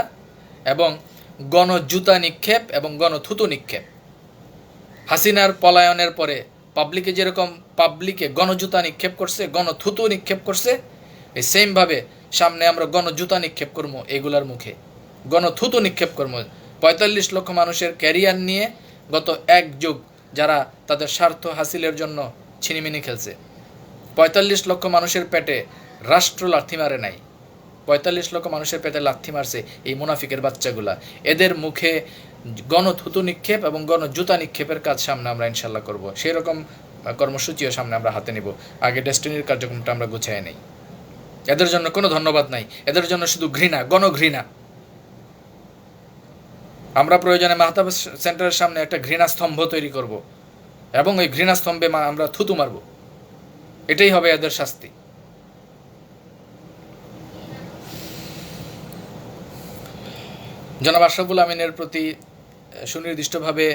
এবং গণজুতা নিক্ষেপ এবং গণথুতু নিক্ষেপ। হাসিনার পলায়নের পরে পাবলিকে যেরকম পাবলিকে গণজুতা নিক্ষেপ করছে, গণথুতু নিক্ষেপ করছে, এই সেমভাবে সামনে আমরা গণজুতা নিক্ষেপ করবো এগুলার মুখে, গণথুতু নিক্ষেপ করবো। 45 লক্ষ মানুষের ক্যারিয়ার নিয়ে গত 1 যুগ যারা তাদের স্বার্থ হাসিলের জন্য ছিনিমিনি খেলছে, 45 লক্ষ মানুষের পেটে রাষ্ট্র লাথি মারে নাই, 45 লক্ষ মানুষের পেটে লাথি মারছে এই মুনাফিকের বাচ্চাগুলা। এদের মুখে গণথুতু নিক্ষেপ এবং গণজুতা নিক্ষেপের কাজ সামনে আমরা ইনশাল্লাহ করব। সেই রকম কর্মসূচিও সামনে আমরা হাতে নিব। আগে ডেস্টিনির কার্যক্রমটা আমরা গুছিয়ে নেই। এদের জন্য কোনো ধন্যবাদ নাই, এদের জন্য শুধু ঘৃণা, গণঘৃণা। আমরা প্রয়োজনে মাহতাব সেন্টারের সামনে একটা ঘৃণা স্তম্ভ তৈরি করব এবং ওই ঘৃণা স্তম্ভে আমরা থুতু মারব। এটাই হবে এদের শাস্তি। জনাব আশরাফুল আমিনের প্রতি সুনির্দিষ্টভাবে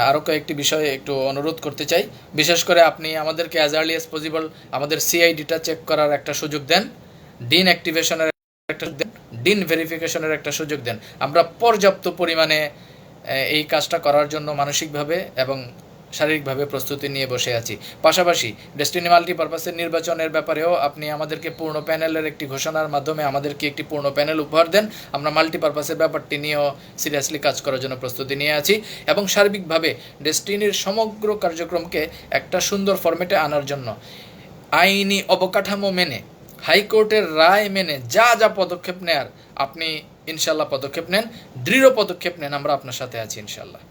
আরও কয়েকটি বিষয়ে একটু অনুরোধ করতে চাই। বিশেষ করে আপনি আমাদেরকে অ্যাজ আর্লি অ্যাজ পসিবল আমাদের সিআইডিটা চেক করার একটা সুযোগ দেন, ডিন অ্যাক্টিভেশনের একটা দেন, ডিন ভেরিফিকেশনের একটা সুযোগ দেন। আমরা পর্যাপ্ত পরিমাণে এই কাজটা করার জন্য মানসিকভাবে এবং শারীরিকভাবে প্রস্তুতি নিয়ে বসে আছি। পাশাপাশি ডেস্টিনি মাল্টিপারপাসের নির্বাচনের ব্যাপারেও আপনি আমাদেরকে পূর্ণ প্যানেলের একটি ঘোষণার মাধ্যমে আমাদেরকে একটি পূর্ণ প্যানেল উপহার দেন। আমরা মাল্টিপারপাসের ব্যাপারটি নিয়েও সিরিয়াসলি কাজ করার জন্য প্রস্তুতি নিয়ে আছি এবং সার্বিকভাবে ডেস্টিনির সমগ্র কার্যক্রমকে একটা সুন্দর ফরম্যাটে আনার জন্য আইনি অবকাঠামো মেনে, হাইকোর্টের রায় মেনে যা যা পদক্ষেপ নেয়ার আপনি ইনশাল্লাহ পদক্ষেপ নেন, দৃঢ় পদক্ষেপ নেন। আমরা আপনার সাথে আছি ইনশাল্লাহ।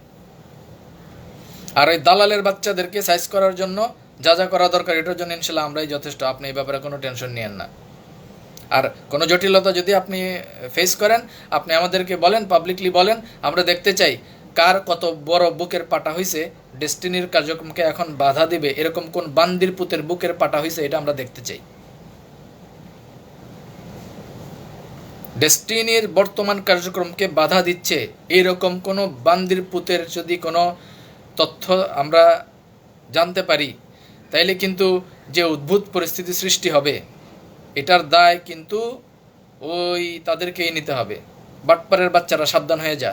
আর ওই দালালের বাচ্চাদেরকে সাইজ করার জন্য যা যা করা দরকার এটার জন্য ইনশাল্লাহ আমরাই যথেষ্ট। আপনি এই ব্যাপারে কোনো টেনশন নিয়েন না। আর কোনো জটিলতা যদি আপনি ফেস করেন আপনি আমাদেরকে বলেন, পাবলিকলি বলেন। আমরা দেখতে চাই কার কত বড় বুকের পাটা হয়েছে, ডেস্টিনির কার্যক্রমকে এখন বাধা দিবে এরকম কোন বান্দির পুতের বুকের পাটা হয়েছে, এটা আমরা দেখতে চাই। ডেস্টিনির বর্তমান কার্যক্রমকে বাধা দিচ্ছে এইরকম কোনো বান্দির পুতের যদি কোনো তথ্য আমরা জানতে পারি তাইলে কিন্তু যে উদ্ভূত পরিস্থিতি সৃষ্টি হবে এটার দায় কিন্তু ওই তাদেরকেই নিতে হবে। বাটপারের বাচ্চারা সাবধান হয়ে যা,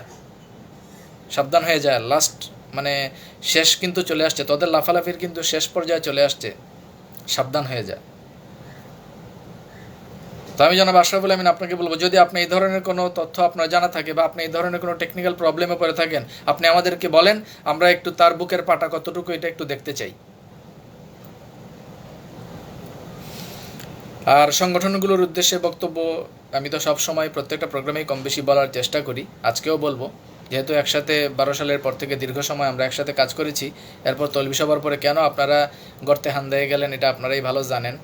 সাবধান হয়ে যায়। লাস্ট মানে শেষ কিন্তু চলে আসছে, তোদের লাফালাফির কিন্তু শেষ পর্যায়ে চলে আসছে। সাবধান হয়ে যা। তো আমি জনাব আশরাফুল আমিন আপনাকে বলবো, যদি আপনি এই ধরনের কোনো তথ্য আপনার জানা থাকে বা আপনি এই ধরনের কোনো টেকনিক্যাল প্রবলেমে পড়ে থাকেন, আপনি আমাদেরকে বলেন, আমরা একটু তার বুকের পাটা কতটুকু এটা একটু দেখতে চাই। আর সংগঠনগুলোর উদ্দেশ্যে বক্তব্য আমি তো সব সময় প্রত্যেকটা প্রোগ্রামেই কম বেশি বলার চেষ্টা করি, আজকেও বলবো। যেহেতু একসাথে 12 সালের পর থেকে দীর্ঘ সময় আমরা একসাথে কাজ করেছি, এরপর তলবি সবার পরে কেন আপনারা গর্তে হান দিয়ে গেলেন এটা আপনারাই ভালো জানেন।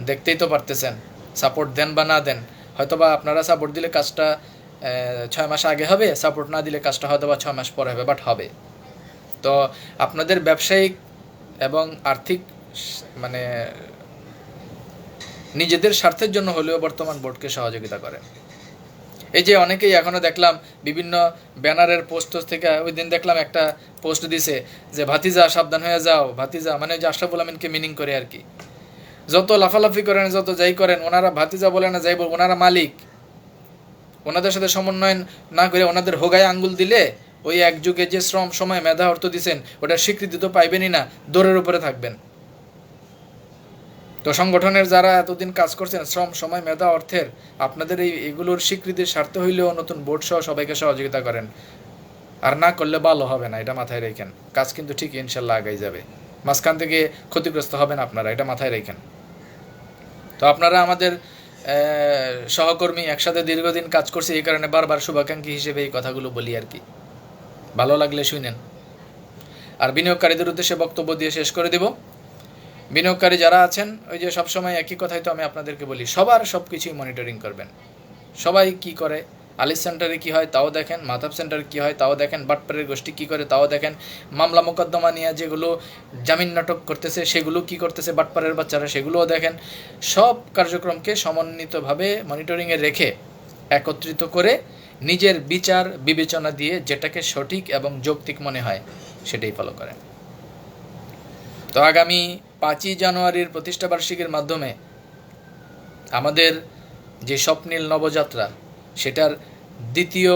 দেখতেই তো পারতেছেন, সাপোর্ট দেন বা না দেন, হয়তোবা আপনারা সাপোর্ট দিলে কাজটা 6 মাস আগে হবে, সাপোর্ট না দিলে কাজটা হয়তো বা 6 মাস পরে হবে, বাট হবে। তো আপনাদের ব্যবসায়িক এবং আর্থিক মানে নিজেদের স্বার্থের জন্য হলেও বর্তমান বোর্ডকে সহযোগিতা করেন। এই যে অনেকেই এখনও দেখলাম বিভিন্ন ব্যানারের পোস্ট থেকে, ওই দিন দেখলাম একটা পোস্ট দিছে যে ভাতিজা সাবধান হয়ে যাও, ভাতিজা মানে যে আশরাফুল আমিনকে মিনিং করে আর কি। যত লাফালাফি করেন, যত যাই করেন, ওনারা ভাতিজা বলে না, যাই বল, ওনারা মালিক। ওনাদের সাথে সমন্বয় না করে ওনাদের হোগায় আঙ্গুল দিলে ওই এক যুগে যে শ্রম, সময়, মেধা, অর্থ দিছেন ওটার স্বীকৃতি তো পাইবেনই না, দৌড়ের উপরে থাকবেন। তো সংগঠনের যারা এতদিন কাজ করছেন, শ্রম, সময়, মেধা, অর্থের, আপনাদের এগুলোর স্বীকৃতির স্বার্থে হইলেও নতুন বোর্ড সহ সবাইকে সহযোগিতা করেন। আর না করলে ভালো হবে না, এটা মাথায় রেখেন। কাজ কিন্তু ঠিক ইনশাল্লাহ আগাই যাবে, মাঝখান থেকে ক্ষতিগ্রস্ত হবেন আপনারা, এটা মাথায় রেখেন। তো আপনারা আমাদের সহকর্মী, একসাথে দীর্ঘদিন কাজ করছি, এই কারণে বারবার শুভাকাঙ্ক্ষী হিসেবে এই কথাগুলো বলি আর কি। ভালো লাগলে শুনেন। আর বিনিয়োগকারীদের উদ্দেশ্যে বক্তব্য দিয়ে শেষ করে দেব। বিনিয়োগকারী যারা আছেন, ওই যে সবসময় একই কথাই তো আমি আপনাদেরকে বলি, সবার সব কিছুই মনিটরিং করবেন। সবাই কি করে, আলিস সেন্টারে কী হয় তাও দেখেন, মাধব সেন্টারে কী হয় তাও দেখেন, বাটপাড়ের গোষ্ঠী কী করে তাও দেখেন, মামলা মোকদ্দমা নিয়ে যেগুলো জামিন নাটক করতেছে সেগুলো কি করতেছে বাটপাড়ের বাচ্চারা, সেগুলোও দেখেন। সব কার্যক্রমকে সমন্বিতভাবে মনিটরিংয়ে রেখে একত্রিত করে নিজের বিচার বিবেচনা দিয়ে যেটাকে সঠিক এবং যৌক্তিক মনে হয় সেটাই ফলো করেন। তো আগামী 5ই জানুয়ারির প্রতিষ্ঠাবার্ষিকীর মাধ্যমে আমাদের যে স্বপ্নীল নবযাত্রা, সেটার দ্বিতীয়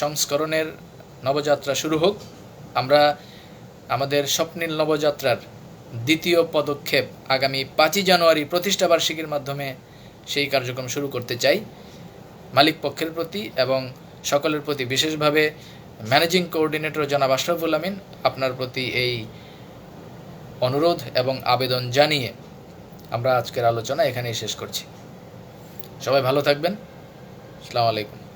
সংস্করণের নবযাত্রা শুরু হোক। আমরা আমাদের স্বপ্নীল নবযাত্রার দ্বিতীয় পদক্ষেপ আগামী 5ই জানুয়ারি প্রতিষ্ঠাবার্ষিকীর মাধ্যমে সেই কার্যক্রম শুরু করতে চাই। মালিক পক্ষের প্রতি এবং সকলের প্রতি, বিশেষভাবে ম্যানেজিং কোঅর্ডিনেটর জনাব আশরাফুল আমিন, আপনার প্রতি এই অনুরোধ এবং আবেদন জানিয়ে আমরা আজকের আলোচনা এখানেই শেষ করছি। সবাই ভালো থাকবেন। আসসালামু আলাইকুম।